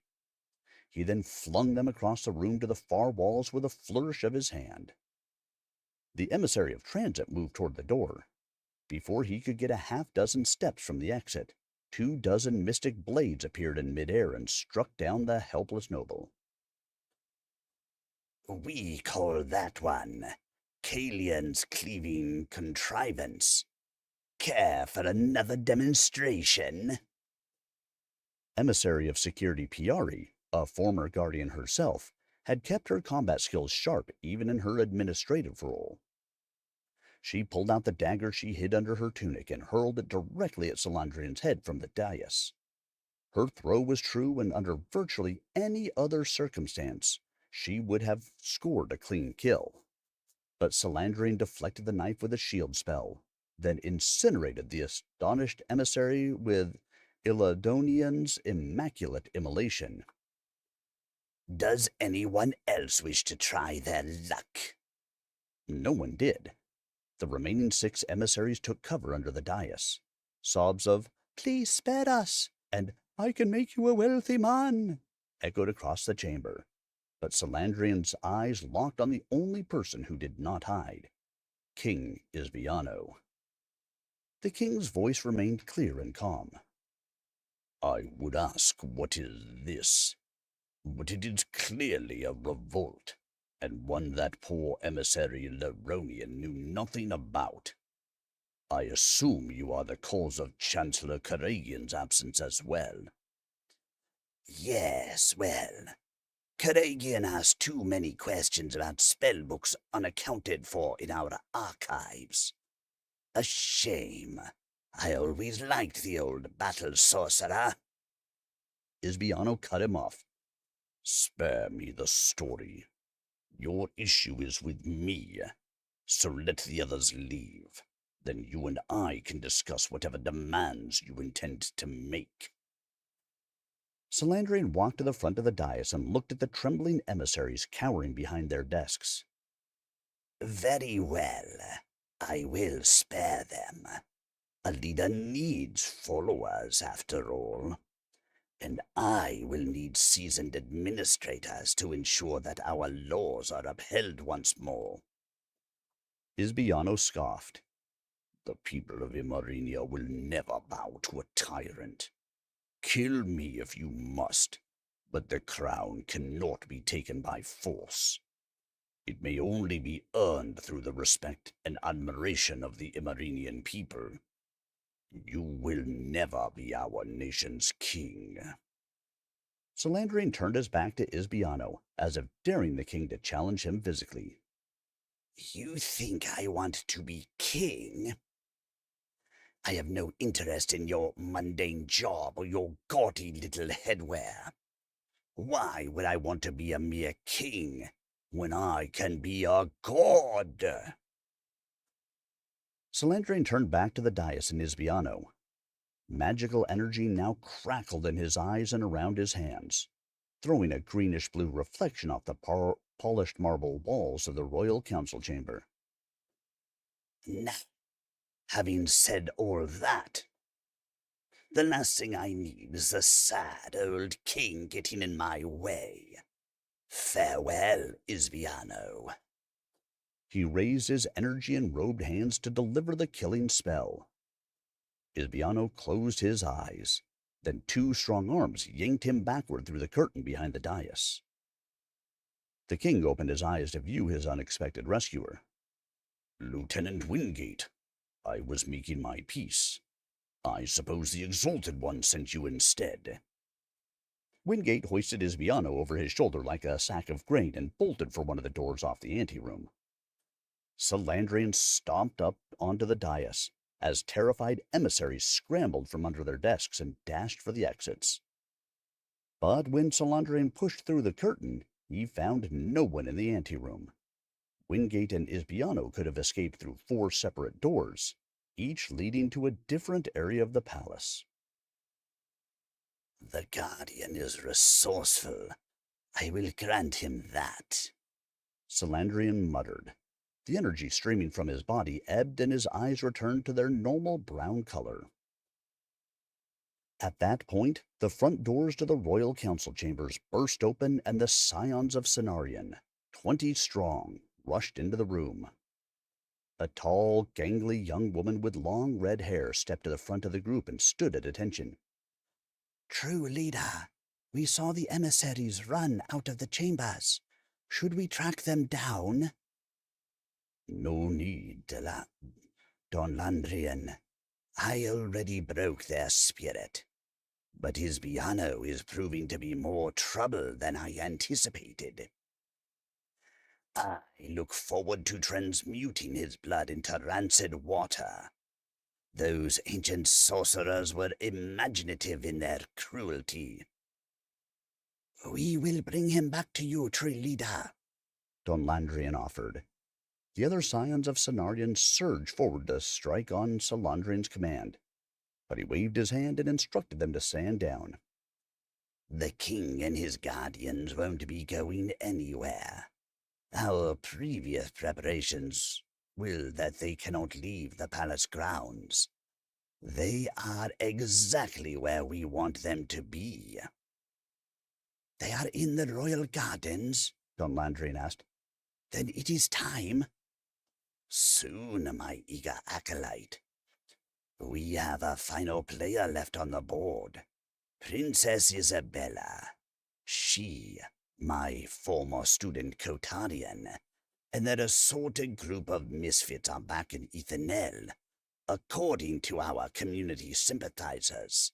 He then flung them across the room to the far walls with a flourish of his hand. The emissary of transit moved toward the door. Before he could get a half-dozen steps from the exit, 24 mystic blades appeared in midair and struck down the helpless noble. We call that one Kalian's cleaving contrivance. Care for another demonstration? Emissary of Security Piari, a former guardian herself, had kept her combat skills sharp even in her administrative role. She pulled out the dagger she hid under her tunic and hurled it directly at Salandrian's head from the dais. Her throw was true, and under virtually any other circumstance, she would have scored a clean kill. but Salandrian deflected the knife with a shield spell, then incinerated the astonished emissary with Illadonian's immaculate immolation. Does anyone else wish to try their luck? No one did. The remaining 6 emissaries took cover under the dais. Sobs of, "Please spare us," and "I can make you a wealthy man," echoed across the chamber. But Salandrian's eyes locked on the only person who did not hide, King Isbiano. The king's voice remained clear and calm. "I would ask, what is this? But it is clearly a revolt, and one that poor emissary Leronian knew nothing about. I assume you are the cause of Chancellor Karagian's absence as well." Yes, well, Karagian has too many questions about spellbooks unaccounted for in our archives. A shame. I always liked the old battle sorcerer. Isbiano cut him off. "Spare me the story. Your issue is with me, so let the others leave. Then you and I can discuss whatever demands you intend to make." Salandrian walked to the front of the dais and looked at the trembling emissaries cowering behind their desks. Very well. I will spare them. A leader needs followers, after all. And I will need seasoned administrators to ensure that our laws are upheld once more. Isbiano scoffed. "The people of Imarinia will never bow to a tyrant. Kill me if you must, but the crown cannot be taken by force. It may only be earned through the respect and admiration of the Imarinian people. You will never be our nation's king." Salandrian turned his back to Isbiano, as if daring the king to challenge him physically. You think I want to be king? I have no interest in your mundane job or your gaudy little headwear. Why would I want to be a mere king when I can be a god? Salandrian turned back to the dais and Isbiano. Magical energy now crackled in his eyes and around his hands, throwing a greenish-blue reflection off the polished marble walls of the royal council chamber. Now, having said all that, the last thing I need is a sad old king getting in my way. Farewell, Isbiano. He raised his energy-enrobed hands to deliver the killing spell. Isbiano closed his eyes. Then 2 strong arms yanked him backward through the curtain behind the dais. The king opened his eyes to view his unexpected rescuer. "Lieutenant Wingate, I was making my peace. I suppose the Exalted One sent you instead." Wingate hoisted Isbiano over his shoulder like a sack of grain and bolted for one of the doors off the anteroom. Salandrian stomped up onto the dais as terrified emissaries scrambled from under their desks and dashed for the exits. But when Salandrian pushed through the curtain, he found no one in the anteroom. Wingate and Isbiano could have escaped through 4 separate doors, each leading to a different area of the palace. The Guardian is resourceful. I will grant him that, Salandrian muttered. The energy streaming from his body ebbed and his eyes returned to their normal brown color. At that point, the front doors to the royal council chambers burst open and the scions of Cenarion, 20 strong, rushed into the room. A tall, gangly young woman with long red hair stepped to the front of the group and stood at attention. True leader, we saw the emissaries run out of the chambers. Should we track them down? No need, Don Landrian. I already broke their spirit. But Isbiano is proving to be more trouble than I anticipated. I look forward to transmuting his blood into rancid water. Those ancient sorcerers were imaginative in their cruelty. We will bring him back to you, true leader, Don Landrian offered. The other scions of Cenarion surged forward to strike on Salandrian's command, but he waved his hand and instructed them to stand down. The king and his guardians won't be going anywhere. Our previous preparations will that they cannot leave the palace grounds. They are exactly where we want them to be. They are in the royal gardens? Don Landrian asked. Then it is time. Soon, my eager acolyte. We have a final player left on the board. Princess Isabella. She, my former student Kotarian, and that assorted group of misfits are back in Ethanel, according to our community sympathizers.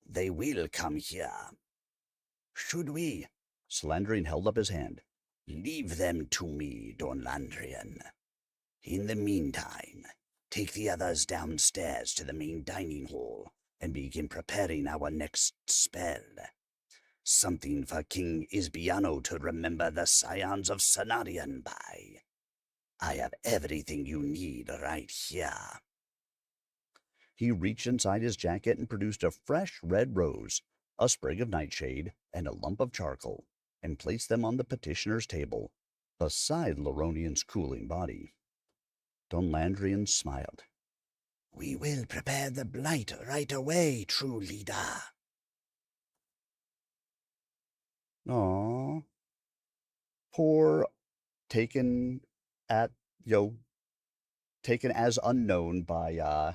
They will come here. Should we? Salandrian held up his hand. Leave them to me, Don Landrian. In the meantime, take the others downstairs to the main dining hall and begin preparing our next spell. Something for King Isbiano to remember the scions of Cenarion by. I have everything you need right here. He reached inside his jacket and produced a fresh red rose, a sprig of nightshade, and a lump of charcoal, and placed them on the petitioner's table, beside Loronian's cooling body. Don Landrian smiled. We will prepare the Blight right away, true leader. Aww. Poor, taken as unknown by,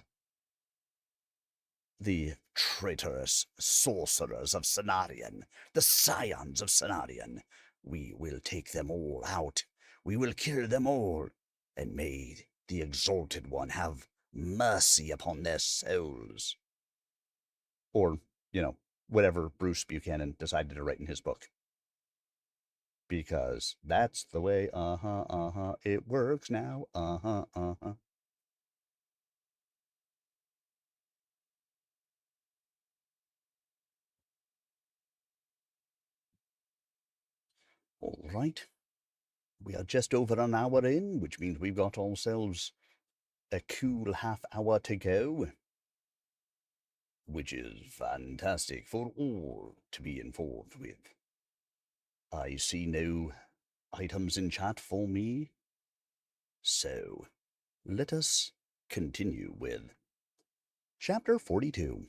the traitorous sorcerers of Cenarion, the scions of Cenarion. We will take them all out. We will kill them all, and may the Exalted One have mercy upon their souls. Or, whatever Bruce Buchanan decided to write in his book. Because that's the way, it works now, All right. We are just over an hour in, which means we've got ourselves a cool half hour to go, which is fantastic for all to be involved with. I see no items in chat for me, so let us continue with Chapter 42.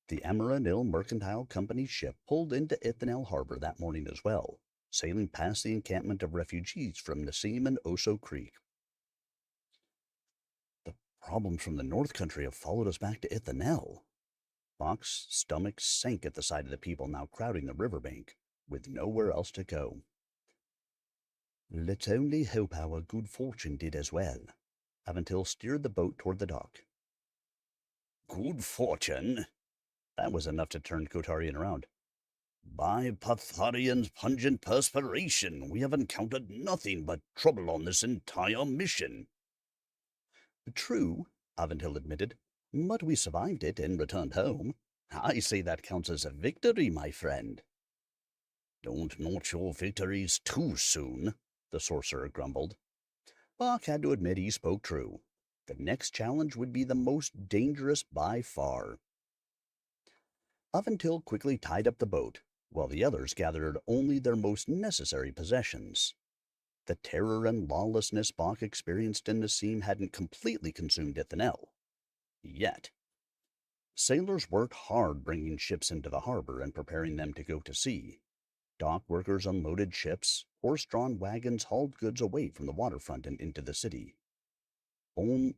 The Amaranil Mercantile Company's ship pulled into Ithanel Harbor that morning as well, sailing past the encampment of refugees from Nassim and Oso Creek. The problems from the North Country have followed us back to Ithanel. Bach's stomach sank at the sight of the people now crowding the riverbank, with nowhere else to go. Let's only hope our good fortune did as well. Aventil steered the boat toward the dock. Good fortune? That was enough to turn Kotarian around. By Patharian's pungent perspiration, we have encountered nothing but trouble on this entire mission. True, Aventil admitted, but we survived it and returned home. I say that counts as a victory, my friend. Don't notch your victories too soon, the sorcerer grumbled. Bach had to admit he spoke true. The next challenge would be the most dangerous by far. Aventil quickly tied up the boat, while the others gathered only their most necessary possessions. The terror and lawlessness Bach experienced in Nassim hadn't completely consumed Ithanel. Yet. Sailors worked hard bringing ships into the harbor and preparing them to go to sea. Dock workers unloaded ships, horse-drawn wagons hauled goods away from the waterfront and into the city. One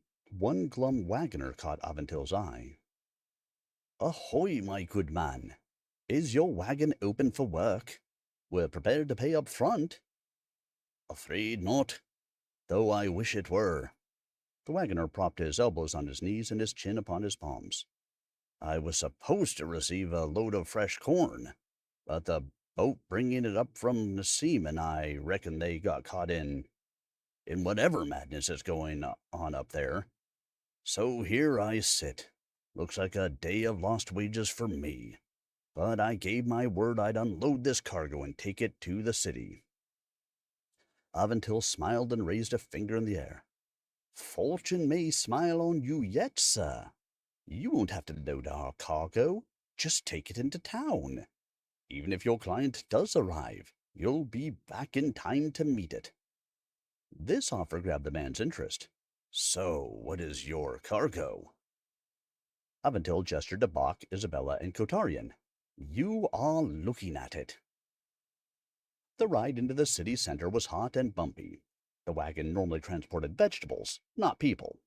glum wagoner caught Aventil's eye. Ahoy, my good man! Is your wagon open for work? We're prepared to pay up front. Afraid not, though I wish it were. The wagoner propped his elbows on his knees and his chin upon his palms. I was supposed to receive a load of fresh corn, but the boat bringing it up from Nassim and I reckon they got caught in whatever madness is going on up there. So here I sit. Looks like a day of lost wages for me. But I gave my word I'd unload this cargo and take it to the city. Aventil smiled and raised a finger in the air. Fortune may smile on you yet, sir. You won't have to load our cargo. Just take it into town. Even if your client does arrive, you'll be back in time to meet it. This offer grabbed the man's interest. So, what is your cargo? Aventil gestured to Bach, Isabella, and Kotarian. You are looking at it. The ride into the city center was hot and bumpy. The wagon normally transported vegetables, not people.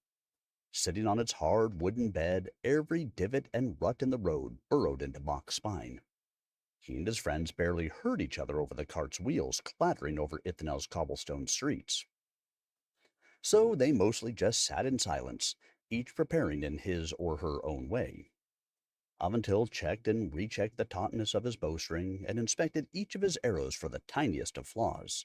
Sitting on its hard wooden bed, every divot and rut in the road burrowed into Bach's spine. He and his friends barely heard each other over the cart's wheels clattering over Ithanel's cobblestone streets. So they mostly just sat in silence, each preparing in his or her own way. Aventil checked and rechecked the tautness of his bowstring and inspected each of his arrows for the tiniest of flaws.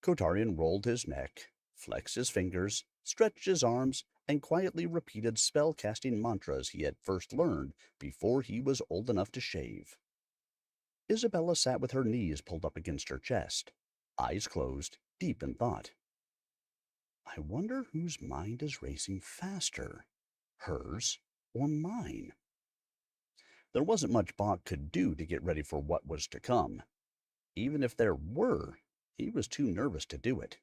Kotarian rolled his neck, flexed his fingers, stretched his arms, and quietly repeated spell-casting mantras he had first learned before he was old enough to shave. Isabella sat with her knees pulled up against her chest, eyes closed, deep in thought. I wonder whose mind is racing faster, hers or mine? There wasn't much Bach could do to get ready for what was to come. Even if there were, he was too nervous to do it.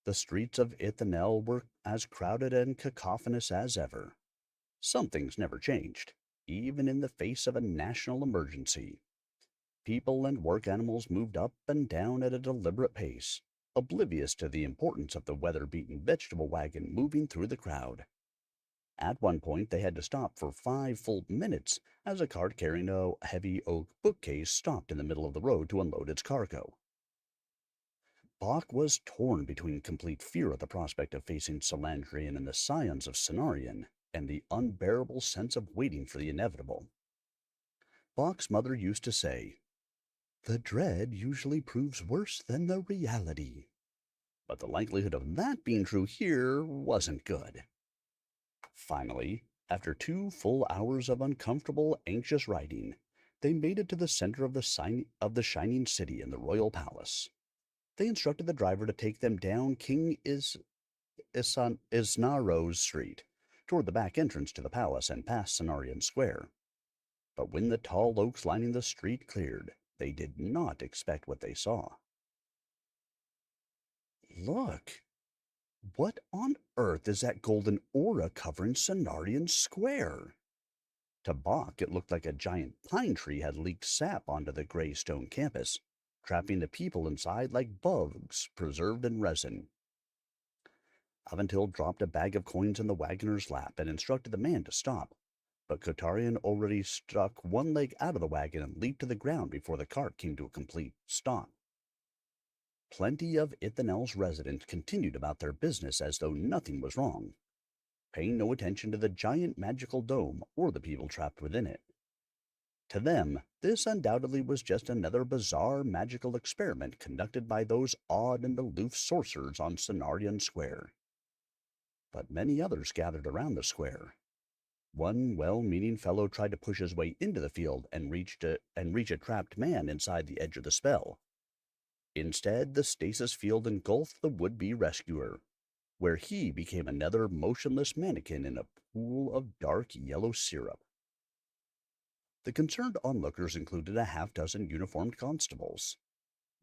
The streets of Ithanel were as crowded and cacophonous as ever. Some things never changed, even in the face of a national emergency. People and work animals moved up and down at a deliberate pace, oblivious to the importance of the weather-beaten vegetable wagon moving through the crowd. At one point, they had to stop for 5 full minutes as a cart carrying a heavy oak bookcase stopped in the middle of the road to unload its cargo. Bach was torn between complete fear at the prospect of facing Salandrian and the scions of Cenarion, and the unbearable sense of waiting for the inevitable. Bach's mother used to say, "The dread usually proves worse than the reality." But the likelihood of that being true here wasn't good. Finally, after 2 full hours of uncomfortable, anxious riding, they made it to the center of the shining city and the royal palace. They instructed the driver to take them down King Isnaro's street, toward the back entrance to the palace and past Cenarion Square. But when the tall oaks lining the street cleared, they did not expect what they saw. Look! What on earth is that golden aura covering Cenarion Square? To Bach, it looked like a giant pine tree had leaked sap onto the gray stone campus, trapping the people inside like bugs preserved in resin. Aventil dropped a bag of coins in the wagoner's lap and instructed the man to stop, but Kotarian already stuck one leg out of the wagon and leaped to the ground before the cart came to a complete stop. Plenty of Ithanel's residents continued about their business as though nothing was wrong, paying no attention to the giant magical dome or the people trapped within it. To them, this undoubtedly was just another bizarre magical experiment conducted by those odd and aloof sorcerers on Cenarion Square. But many others gathered around the square. One well-meaning fellow tried to push his way into the field and reach a trapped man inside the edge of the spell. Instead, the stasis field engulfed the would-be rescuer, where he became another motionless mannequin in a pool of dark yellow syrup. The concerned onlookers included a half-dozen uniformed constables.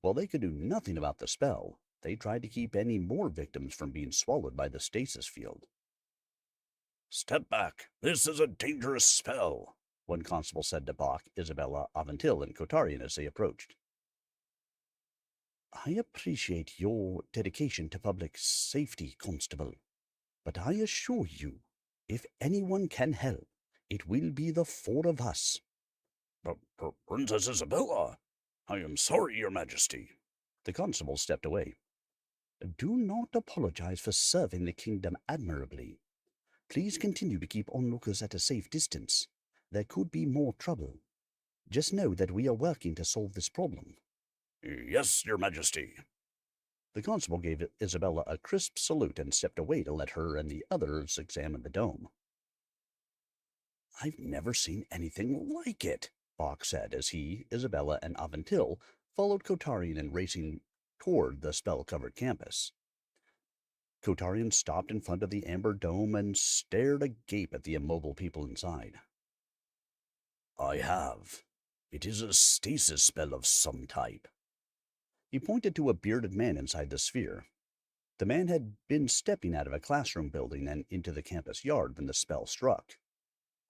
While they could do nothing about the spell, they tried to keep any more victims from being swallowed by the stasis field. "Step back! This is a dangerous spell," one constable said to Bach, Isabella, Aventil, and Kotarian as they approached. "I appreciate your dedication to public safety, Constable, but I assure you, if anyone can help, it will be the 4 of us." Princess Isabella, I am sorry, Your Majesty." The constable stepped away. "Do not apologize for serving the kingdom admirably. Please continue to keep onlookers at a safe distance. There could be more trouble. Just know that we are working to solve this problem." "Yes, Your Majesty." The constable gave Isabella a crisp salute and stepped away to let her and the others examine the dome. "I've never seen anything like it," Bach said as he, Isabella, and Aventil followed Kotarian in racing toward the spell-covered campus. Kotarian stopped in front of the amber dome and stared agape at the immobile people inside. I have. It is a stasis spell of some type. He pointed to a bearded man inside the sphere. The man had been stepping out of a classroom building and into the campus yard when the spell struck.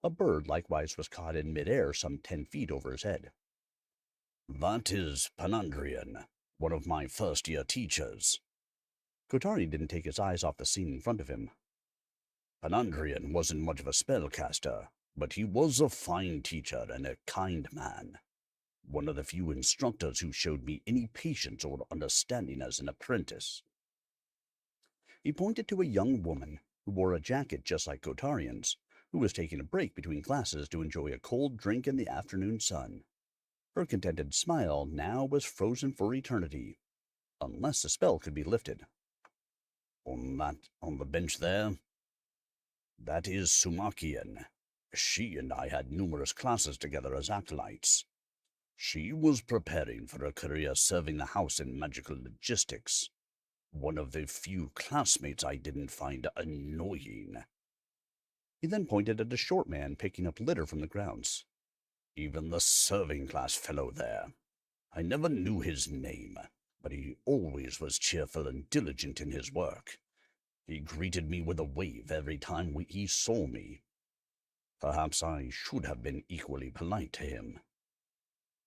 A bird likewise was caught in midair some 10 feet over his head. That is Panandrian, one of my first-year teachers. Kotarian didn't take his eyes off the scene in front of him. Panandrian wasn't much of a spellcaster, but he was a fine teacher and a kind man. One of the few instructors who showed me any patience or understanding as an apprentice. He pointed to a young woman who wore a jacket just like Kotarian's, who was taking a break between classes to enjoy a cold drink in the afternoon sun. Her contented smile now was frozen for eternity, unless the spell could be lifted. On the bench there? That is Sumakian. She and I had numerous classes together as acolytes. She was preparing for a career serving the house in magical logistics. One of the few classmates I didn't find annoying. He then pointed at a short man picking up litter from the grounds. Even the serving class fellow there. I never knew his name, but he always was cheerful and diligent in his work. He greeted me with a wave every time he saw me. Perhaps I should have been equally polite to him.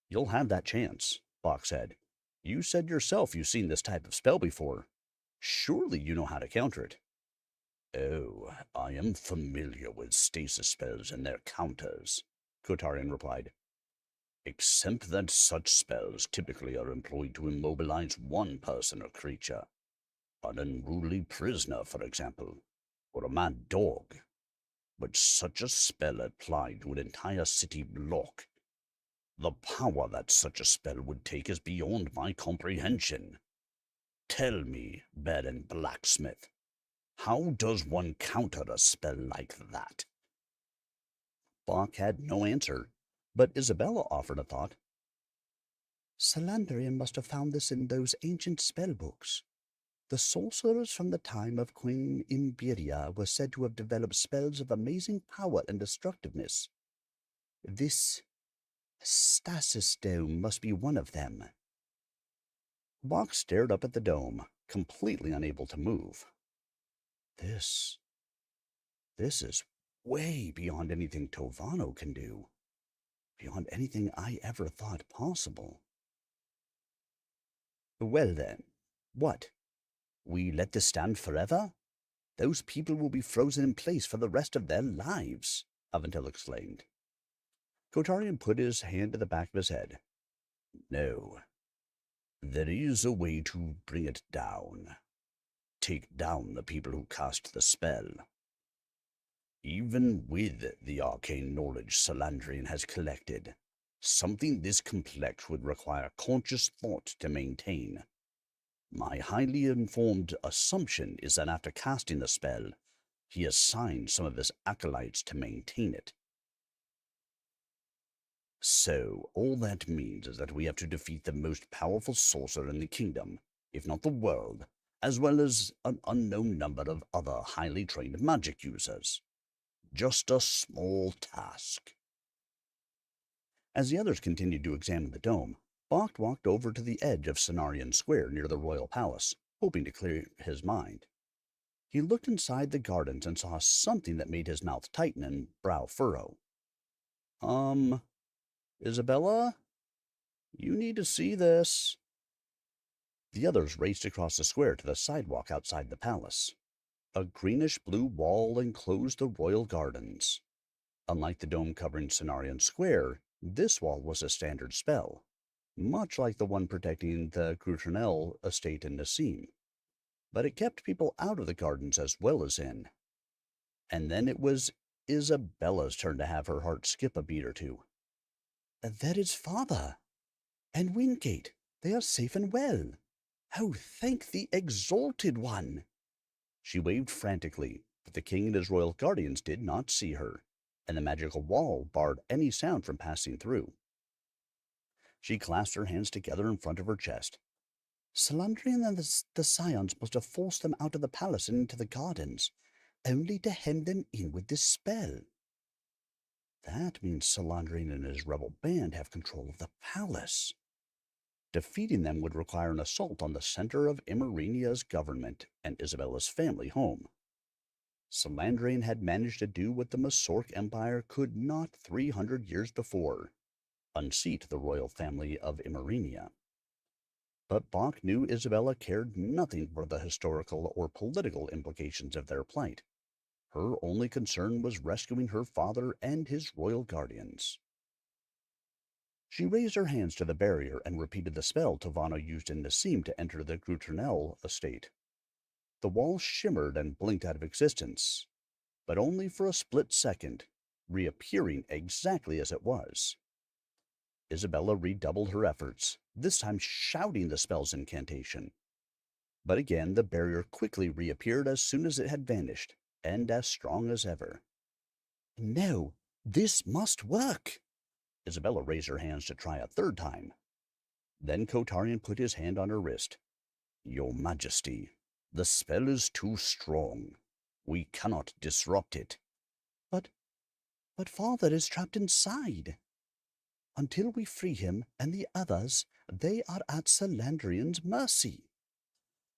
You'll have that chance, Bach said. You said yourself you've seen this type of spell before. Surely you know how to counter it. Oh, I am familiar with stasis spells and their counters, Kotarian replied. Except that such spells typically are employed to immobilize one person or creature. An unruly prisoner, for example, or a mad dog. But such a spell applied to an entire city block. The power that such a spell would take is beyond my comprehension. Tell me, Baron Blacksmith, how does one counter a spell like that? Bach had no answer, but Isabella offered a thought. Salandrian must have found this in those ancient spell books. The sorcerers from the time of Queen Imperia were said to have developed spells of amazing power and destructiveness. This stasis dome must be one of them. Bach stared up at the dome, completely unable to move. This is way beyond anything Tovano can do. Beyond anything I ever thought possible. Well then, what? We let this stand forever? Those people will be frozen in place for the rest of their lives, Aventil exclaimed. Kotarian put his hand to the back of his head. No. There is a way to bring it down. Take down the people who cast the spell. Even with the arcane knowledge Salandrian has collected, something this complex would require conscious thought to maintain. My highly informed assumption is that after casting the spell, he assigned some of his acolytes to maintain it. So, all that means is that we have to defeat the most powerful sorcerer in the kingdom, if not the world, as well as an unknown number of other highly trained magic users. Just a small task. As the others continued to examine the dome, Bach walked over to the edge of Cenarian Square near the royal palace, hoping to clear his mind. He looked inside the gardens and saw something that made his mouth tighten and brow furrow. Isabella? You need to see this. The others raced across the square to the sidewalk outside the palace. A greenish-blue wall enclosed the royal gardens. Unlike the dome covering Cenarian Square, this wall was a standard spell, much like the one protecting the Gruternel estate in Nassim. But it kept people out of the gardens as well as in. And then it was Isabella's turn to have her heart skip a beat or two. There is father, and Wingate. They are safe and well. Oh, thank the Exalted One! She waved frantically, but the king and his royal guardians did not see her, and the magical wall barred any sound from passing through. She clasped her hands together in front of her chest. Salandrian and the Scions must have forced them out of the palace and into the gardens, only to hem them in with this spell. That means Salandrian and his rebel band have control of the palace. Defeating them would require an assault on the center of Emerinia's government and Isabella's family home. Salandrian had managed to do what the Masork Empire could not 300 years before, unseat the royal family of Emerinia. But Bach knew Isabella cared nothing for the historical or political implications of their plight. Her only concern was rescuing her father and his royal guardians. She raised her hands to the barrier and repeated the spell Tovano used in Nassim to enter the Gruternel estate. The wall shimmered and blinked out of existence, but only for a split second, reappearing exactly as it was. Isabella redoubled her efforts, this time shouting the spell's incantation. But again the barrier quickly reappeared as soon as it had vanished, and as strong as ever. No, this must work. Isabella raised her hands to try a third time. Then Kotarian put his hand on her wrist. Your Majesty, the spell is too strong. We cannot disrupt it. But father is trapped inside. Until we free him and the others, they are at Salandrian's mercy.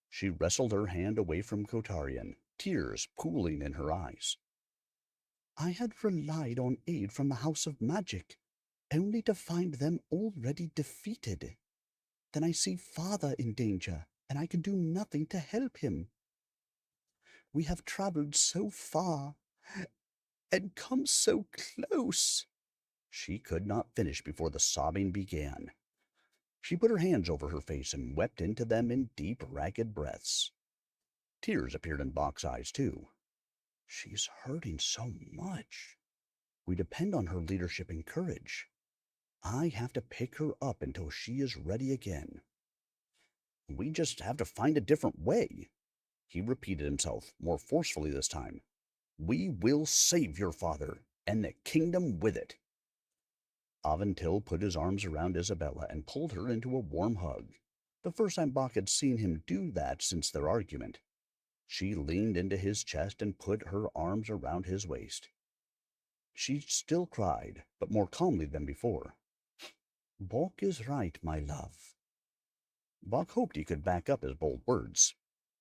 She wrestled her hand away from Kotarian, tears pooling in her eyes. I had relied on aid from the House of Magic, only to find them already defeated. Then I see father in danger, and I can do nothing to help him. We have traveled so far, and come so close. She could not finish before the sobbing began. She put her hands over her face and wept into them in deep, ragged breaths. Tears appeared in Bach's eyes, too. She's hurting so much. We depend on her leadership and courage. I have to pick her up until she is ready again. We just have to find a different way. He repeated himself, more forcefully this time. We will save your father, and the kingdom with it. Aventil put his arms around Isabella and pulled her into a warm hug, the first time Bach had seen him do that since their argument. She leaned into his chest and put her arms around his waist. She still cried, but more calmly than before. Bach is right, my love. Bach hoped he could back up his bold words.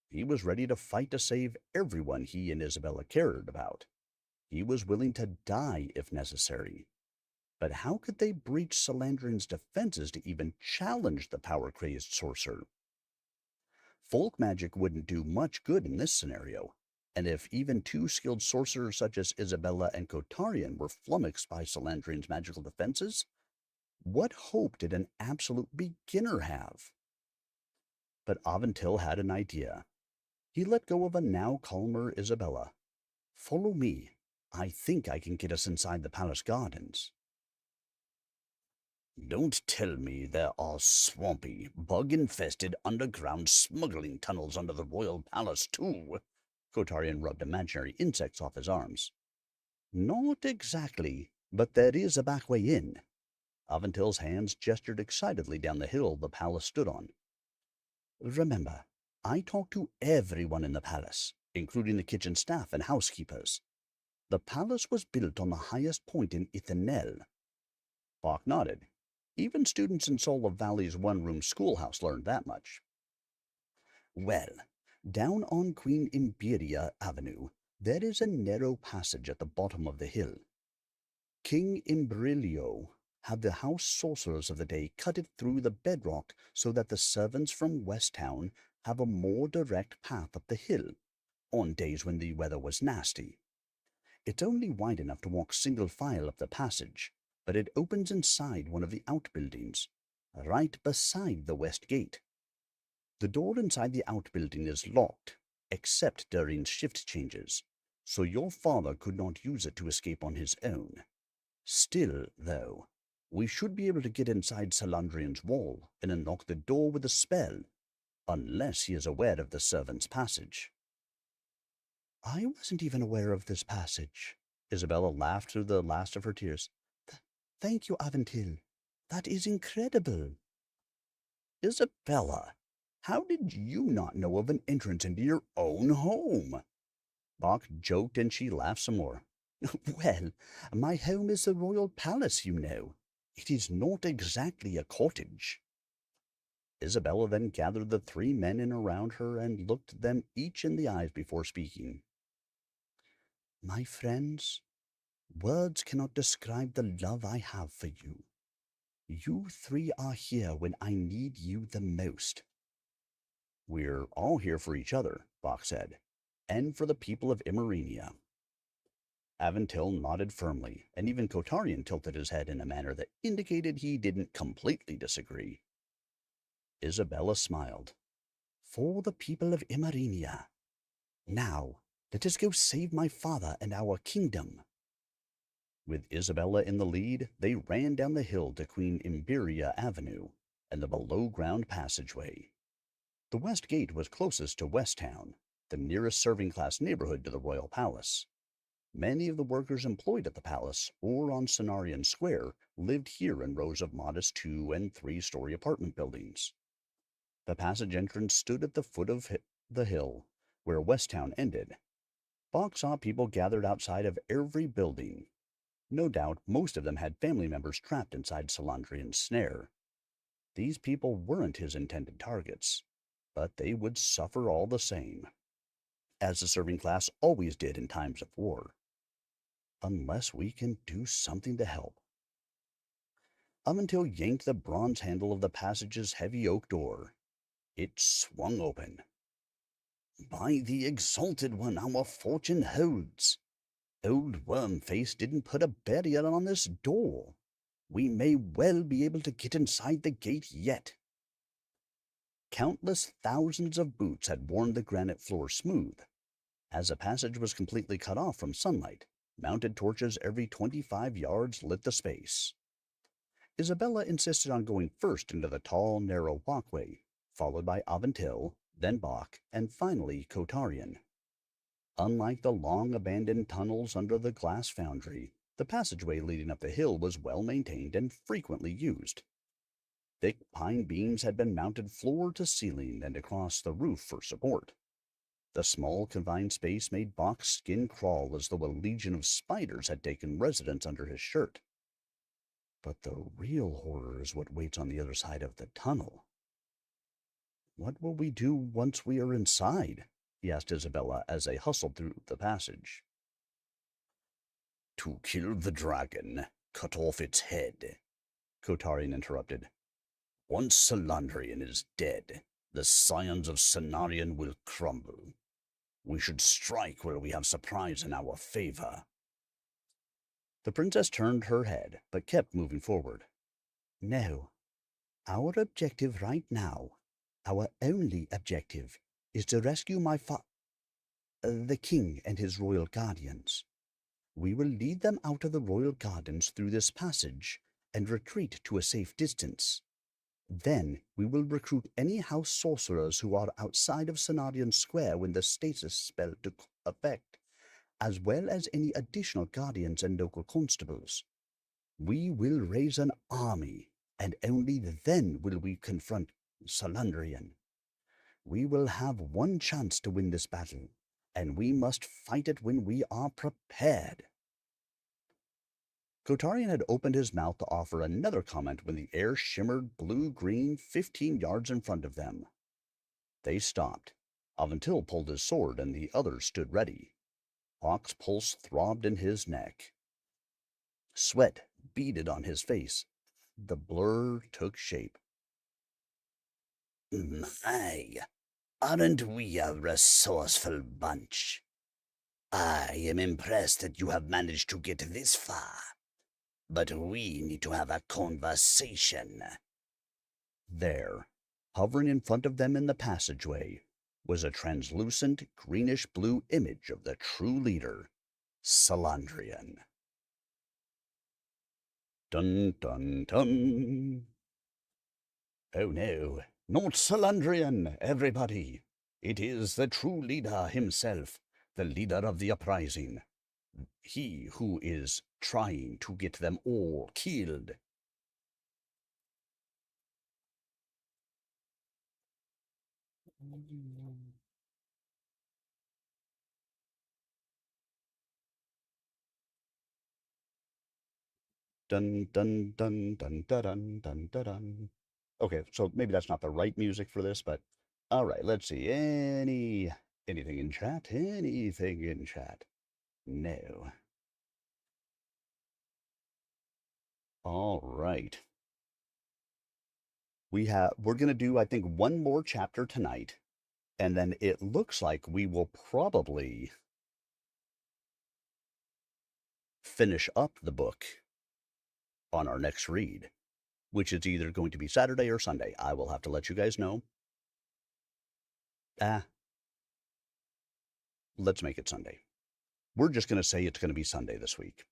He was ready to fight to save everyone he and Isabella cared about. He was willing to die if necessary. But how could they breach Salandrian's defenses to even challenge the power-crazed sorcerer? Folk magic wouldn't do much good in this scenario, and if even two skilled sorcerers such as Isabella and Kotarian were flummoxed by Salandrian's magical defenses, what hope did an absolute beginner have? But Aventil had an idea. He let go of a now calmer Isabella. Follow me. I think I can get us inside the palace gardens. Don't tell me there are swampy, bug-infested underground smuggling tunnels under the royal palace, too. Kotarian rubbed imaginary insects off his arms. Not exactly, but there is a back way in. Aventil's hands gestured excitedly down the hill the palace stood on. Remember, I talked to everyone in the palace, including the kitchen staff and housekeepers. The palace was built on the highest point in Ithanel. Bach nodded. Even students in Soul of Valley's one-room schoolhouse learned that much. Well, down on Queen Imperia Avenue, there is a narrow passage at the bottom of the hill. King Imbrilio had the house sorcerers of the day cut it through the bedrock so that the servants from West Town have a more direct path up the hill, on days when the weather was nasty. It's only wide enough to walk single file up the passage, but it opens inside one of the outbuildings, right beside the west gate. The door inside the outbuilding is locked, except during shift changes, so your father could not use it to escape on his own. Still, though, we should be able to get inside Salandrian's wall and unlock the door with a spell, unless he is aware of the servant's passage. I wasn't even aware of this passage. Isabella laughed through the last of her tears. Thank you, Aventil. That is incredible. Isabella, How did you not know of an entrance into your own home? Bach joked, and she laughed some more. Well, my home is the royal palace, you know. It is not exactly a cottage. Isabella then gathered the three men in around her and looked them each in the eyes before speaking. My friends, words cannot describe the love I have for you. You three are here when I need you the most. We're all here for each other, Bach said, and for the people of Emerenia. Aventil nodded firmly, and even Kotarian tilted his head in a manner that indicated he didn't completely disagree. Isabella smiled. For the people of Emerenia. Now, let us go save my father and our kingdom. With Isabella in the lead, they ran down the hill to Queen Imberia Avenue and the below-ground passageway. The West Gate was closest to West Town, the nearest serving-class neighborhood to the royal palace. Many of the workers employed at the palace or on Cenarian Square lived here in rows of modest 2- and 3-story apartment buildings. The passage entrance stood at the foot of the hill, where West Town ended. Bach saw people gathered outside of every building. No doubt most of them had family members trapped inside Salandrian's snare. These people weren't his intended targets, but they would suffer all the same, as the serving class always did in times of war. Unless we can do something to help. Aventil yanked the bronze handle of the passage's heavy oak door. It swung open. By the Exalted One, our fortune holds. Old Wormface didn't put a barrier on this door. We may well be able to get inside the gate yet. Countless thousands of boots had worn the granite floor smooth. As the passage was completely cut off from sunlight, mounted torches every 25 yards lit the space. Isabella insisted on going first into the tall, narrow walkway, followed by Aventil, then Bach, and finally Kotarian. Unlike the long abandoned tunnels under the glass foundry, the passageway leading up the hill was well maintained and frequently used. Thick pine beams had been mounted floor to ceiling and across the roof for support. The small confined space made Bach's skin crawl as though a legion of spiders had taken residence under his shirt. But the real horror is what waits on the other side of the tunnel. What will we do once we are inside? He asked Isabella as they hustled through the passage. To kill the dragon, cut off its head, Kotarian interrupted. Once Salandrian is dead, the scions of Cenarian will crumble. We should strike where we have surprise in our favor. The princess turned her head, but kept moving forward. No. Our objective right now, our only objective, is to rescue the king and his royal guardians. We will lead them out of the royal gardens through this passage and retreat to a safe distance. Then we will recruit any house sorcerers who are outside of Cenarian Square when the stasis spell took effect, as well as any additional guardians and local constables. We will raise an army, and only then will we confront Salandrian. We will have one chance to win this battle, and we must fight it when we are prepared. Kotarian had opened his mouth to offer another comment when the air shimmered blue-green 15 yards in front of them. They stopped. Aventil pulled his sword, and the others stood ready. Bach's pulse throbbed in his neck. Sweat beaded on his face. The blur took shape. My, aren't we a resourceful bunch? I am impressed that you have managed to get this far. But we need to have a conversation. There, hovering in front of them in the passageway, was a translucent greenish-blue image of the true leader, Salandrian. Dun dun dun. Oh no, not Salandrian, everybody. It is the true leader himself, the leader of the uprising. He who is trying to get them all killed. Dun dun dun dun dun dun dun dun dun. Okay, so maybe that's not the right music for this, but all right, let's see. Anything in chat? Anything in chat? No. All right. We're gonna do, I think, one more chapter tonight, and then it looks like we will probably finish up the book on our next read, which is either going to be Saturday or Sunday. I will have to let you guys know. Let's make it Sunday. We're just going to say it's going to be Sunday this week.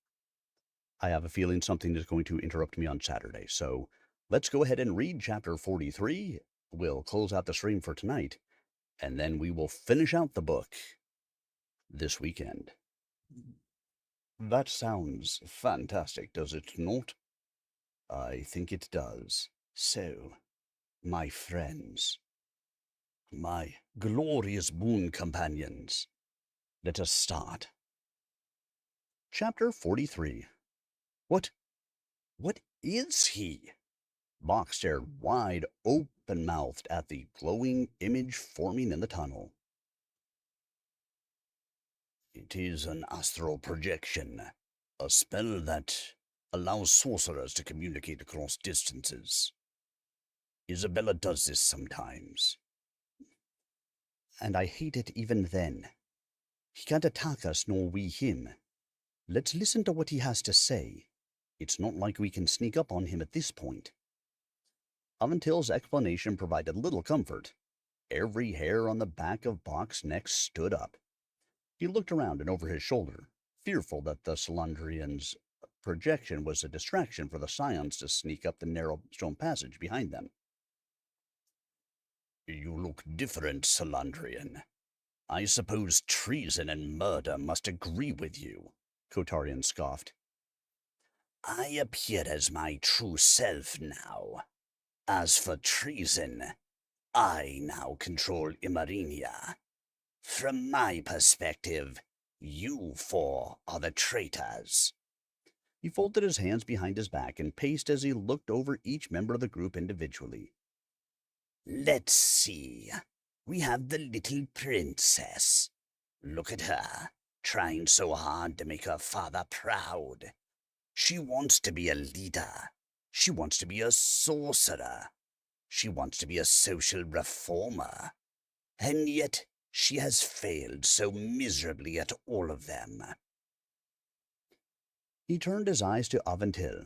I have a feeling something is going to interrupt me on Saturday, so let's go ahead and read chapter 43. We'll close out the stream for tonight, and then we will finish out the book this weekend. That sounds fantastic, does it not? I think it does. So, my friends, my glorious boon companions, let us start. Chapter 43. What is he? Bach stared wide open-mouthed at the glowing image forming in the tunnel. It is an astral projection, a spell that allows sorcerers to communicate across distances. Isabella does this sometimes. And I hate it even then. He can't attack us nor we him. Let's listen to what he has to say. It's not like we can sneak up on him at this point. Aventil's explanation provided little comfort. Every hair on the back of Bach's neck stood up. He looked around and over his shoulder, fearful that the Salandrian's projection was a distraction for the scions to sneak up the narrow stone passage behind them. You look different, Salandrian. I suppose treason and murder must agree with you, Kotarian scoffed. I appear as my true self now. As for treason, I now control Imarinia. From my perspective, you four are the traitors. He folded his hands behind his back and paced as he looked over each member of the group individually. Let's see. We have the little princess. Look at her, trying so hard to make her father proud. She wants to be a leader. She wants to be a sorcerer. She wants to be a social reformer. And yet she has failed so miserably at all of them. He turned his eyes to Aventil.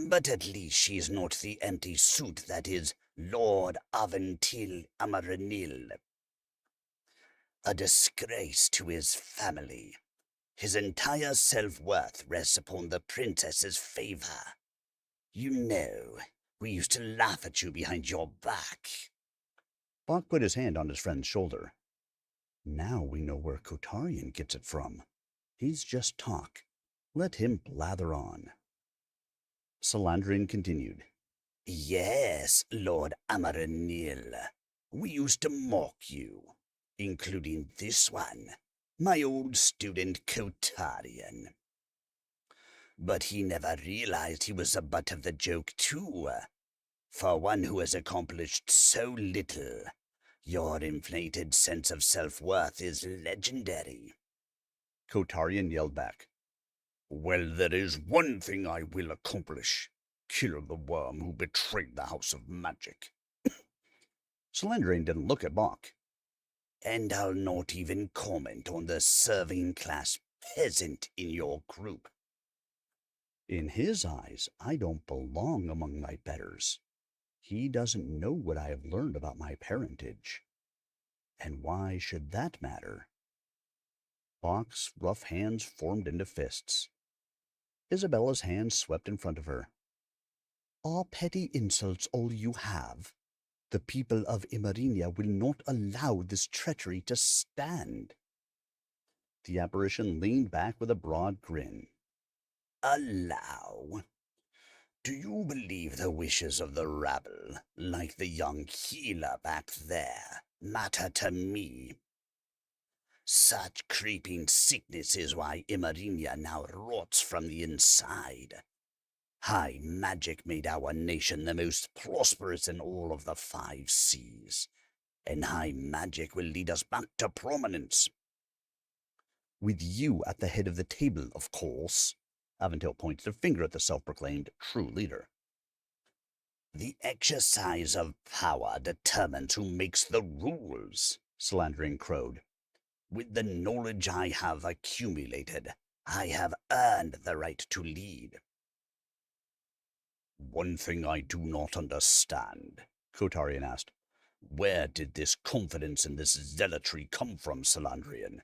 But at least she's not the empty suit that is Lord Aventil Amaranil. A disgrace to his family. His entire self-worth rests upon the princess's favor. You know, we used to laugh at you behind your back. Bach put his hand on his friend's shoulder. Now we know where Kotarian gets it from. He's just talk. Let him blather on. Salandrian continued. Yes, Lord Amaranil. We used to mock you, including this one, my old student Kotarian. But he never realized he was the butt of the joke too. For one who has accomplished so little, your inflated sense of self-worth is legendary. Kotarian yelled back. Well, there is one thing I will accomplish. Kill the worm who betrayed the House of Magic. Salandrian didn't look at Bach. And I'll not even comment on the serving-class peasant in your group. In his eyes, I don't belong among my betters. He doesn't know what I have learned about my parentage. And why should that matter? Bach's rough hands formed into fists. Isabella's hands swept in front of her. Are petty insults all you have? The people of Imarinia will not allow this treachery to stand. The apparition leaned back with a broad grin. Allow? Do you believe the wishes of the rabble, like the young healer back there, matter to me. Such creeping sickness is why Imarinia now rots from the inside. High magic made our nation the most prosperous in all of the 5 seas, and high magic will lead us back to prominence. With you at the head of the table, of course. Aventil pointed a finger at the self-proclaimed true leader. The exercise of power determines who makes the rules, Salandrian crowed. With the knowledge I have accumulated, I have earned the right to lead. One thing I do not understand, Kotarian asked. Where did this confidence and this zealotry come from, Salandrian?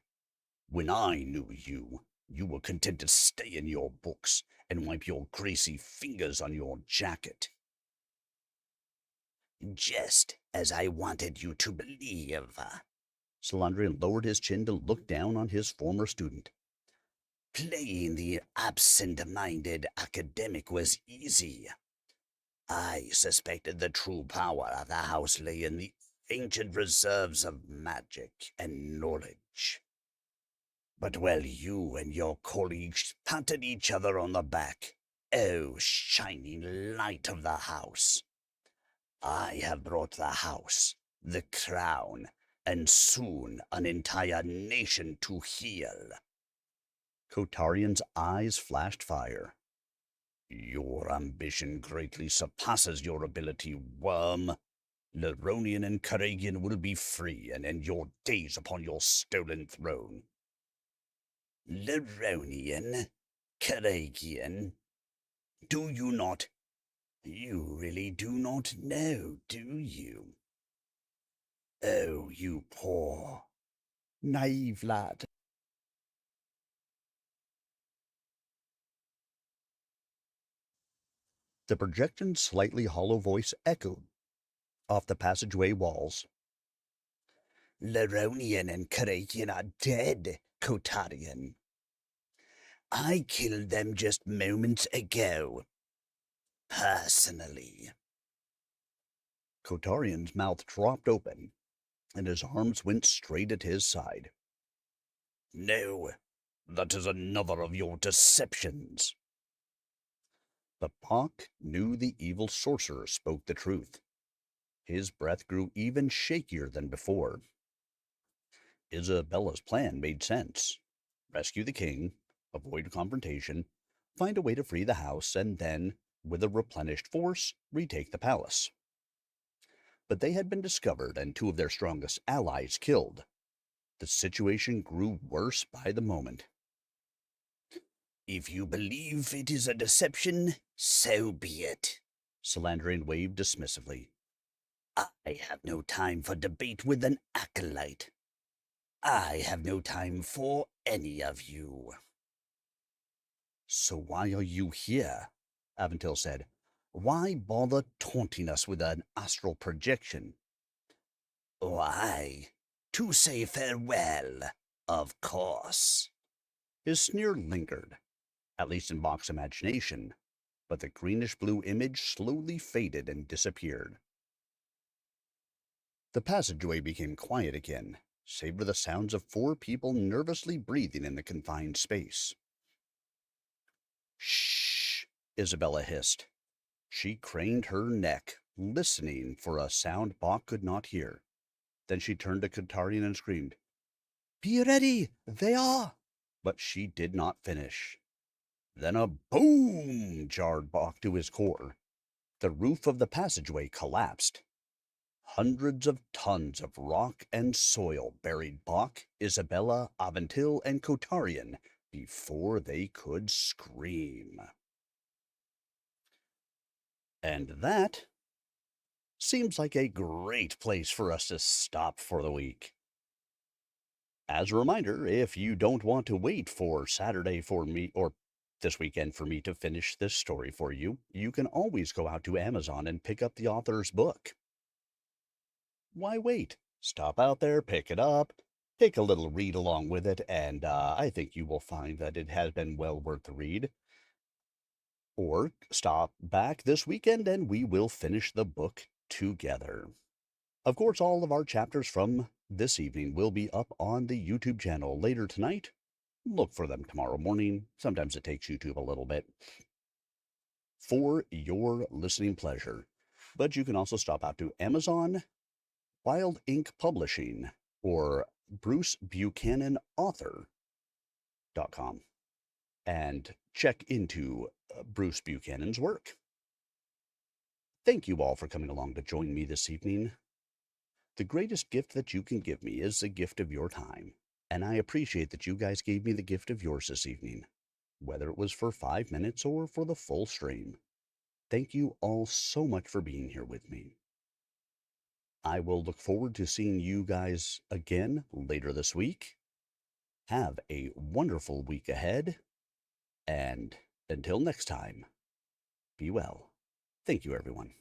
When I knew you, you were content to stay in your books and wipe your greasy fingers on your jacket. Just as I wanted you to believe. Salandrian lowered his chin to look down on his former student. Playing the absent-minded academic was easy. I suspected the true power of the house lay in the ancient reserves of magic and knowledge. But while you and your colleagues patted each other on the back, oh, shining light of the house, I have brought the house, the crown, and soon an entire nation to heel. Kotarian's eyes flashed fire. Your ambition greatly surpasses your ability, worm. Leronian and Karagian will be free and end your days upon your stolen throne. Leronian? Karagian? Do you not? You really do not know, do you? Oh, you poor, naive lad. The projection's slightly hollow voice echoed off the passageway walls. Leronian and Karagian are dead, Kotarian. I killed them just moments ago. Personally. Kotarian's mouth dropped open, and his arms went straight at his side. No, that is another of your deceptions. But Bach knew the evil sorcerer spoke the truth. His breath grew even shakier than before. Isabella's plan made sense. Rescue the king, avoid confrontation, find a way to free the house, and then, with a replenished force, retake the palace. But they had been discovered and 2 of their strongest allies killed. The situation grew worse by the moment. If you believe it is a deception, so be it, Salandrian waved dismissively. I have no time for debate with an acolyte. I have no time for any of you. So why are you here? Aventil said. Why bother taunting us with an astral projection? Why? To say farewell, of course. His sneer lingered, at least in Bach's imagination, but the greenish-blue image slowly faded and disappeared. The passageway became quiet again, save for the sounds of 4 people nervously breathing in the confined space. Shh, Isabella hissed. She craned her neck, listening for a sound Bach could not hear. Then she turned to Kotarian and screamed, "Be ready! They are!" But she did not finish. Then a boom jarred Bach to his core. The roof of the passageway collapsed. Hundreds of tons of rock and soil buried Bach, Isabella, Aventil, and Kotarian before they could scream. And that seems like a great place for us to stop for the week. As a reminder, if you don't want to wait for Saturday for me, or this weekend for me to finish this story for you, you can always go out to Amazon and pick up the author's book. Why wait? Stop out there, pick it up, take a little read along with it, and I think you will find that it has been well worth the read. Or stop back this weekend and we will finish the book together. Of course, all of our chapters from this evening will be up on the YouTube channel later tonight. Look for them tomorrow morning. Sometimes it takes YouTube a little bit for your listening pleasure. But you can also stop out to Amazon, Wild Ink Publishing, or Bruce Buchanan Author.com and check into Bruce Buchanan's work. Thank you all for coming along to join me this evening. The greatest gift that you can give me is the gift of your time, and I appreciate that you guys gave me the gift of yours this evening, whether it was for 5 minutes or for the full stream. Thank you all so much for being here with me. I will look forward to seeing you guys again later this week. Have a wonderful week ahead, and until next time, be well. Thank you, everyone.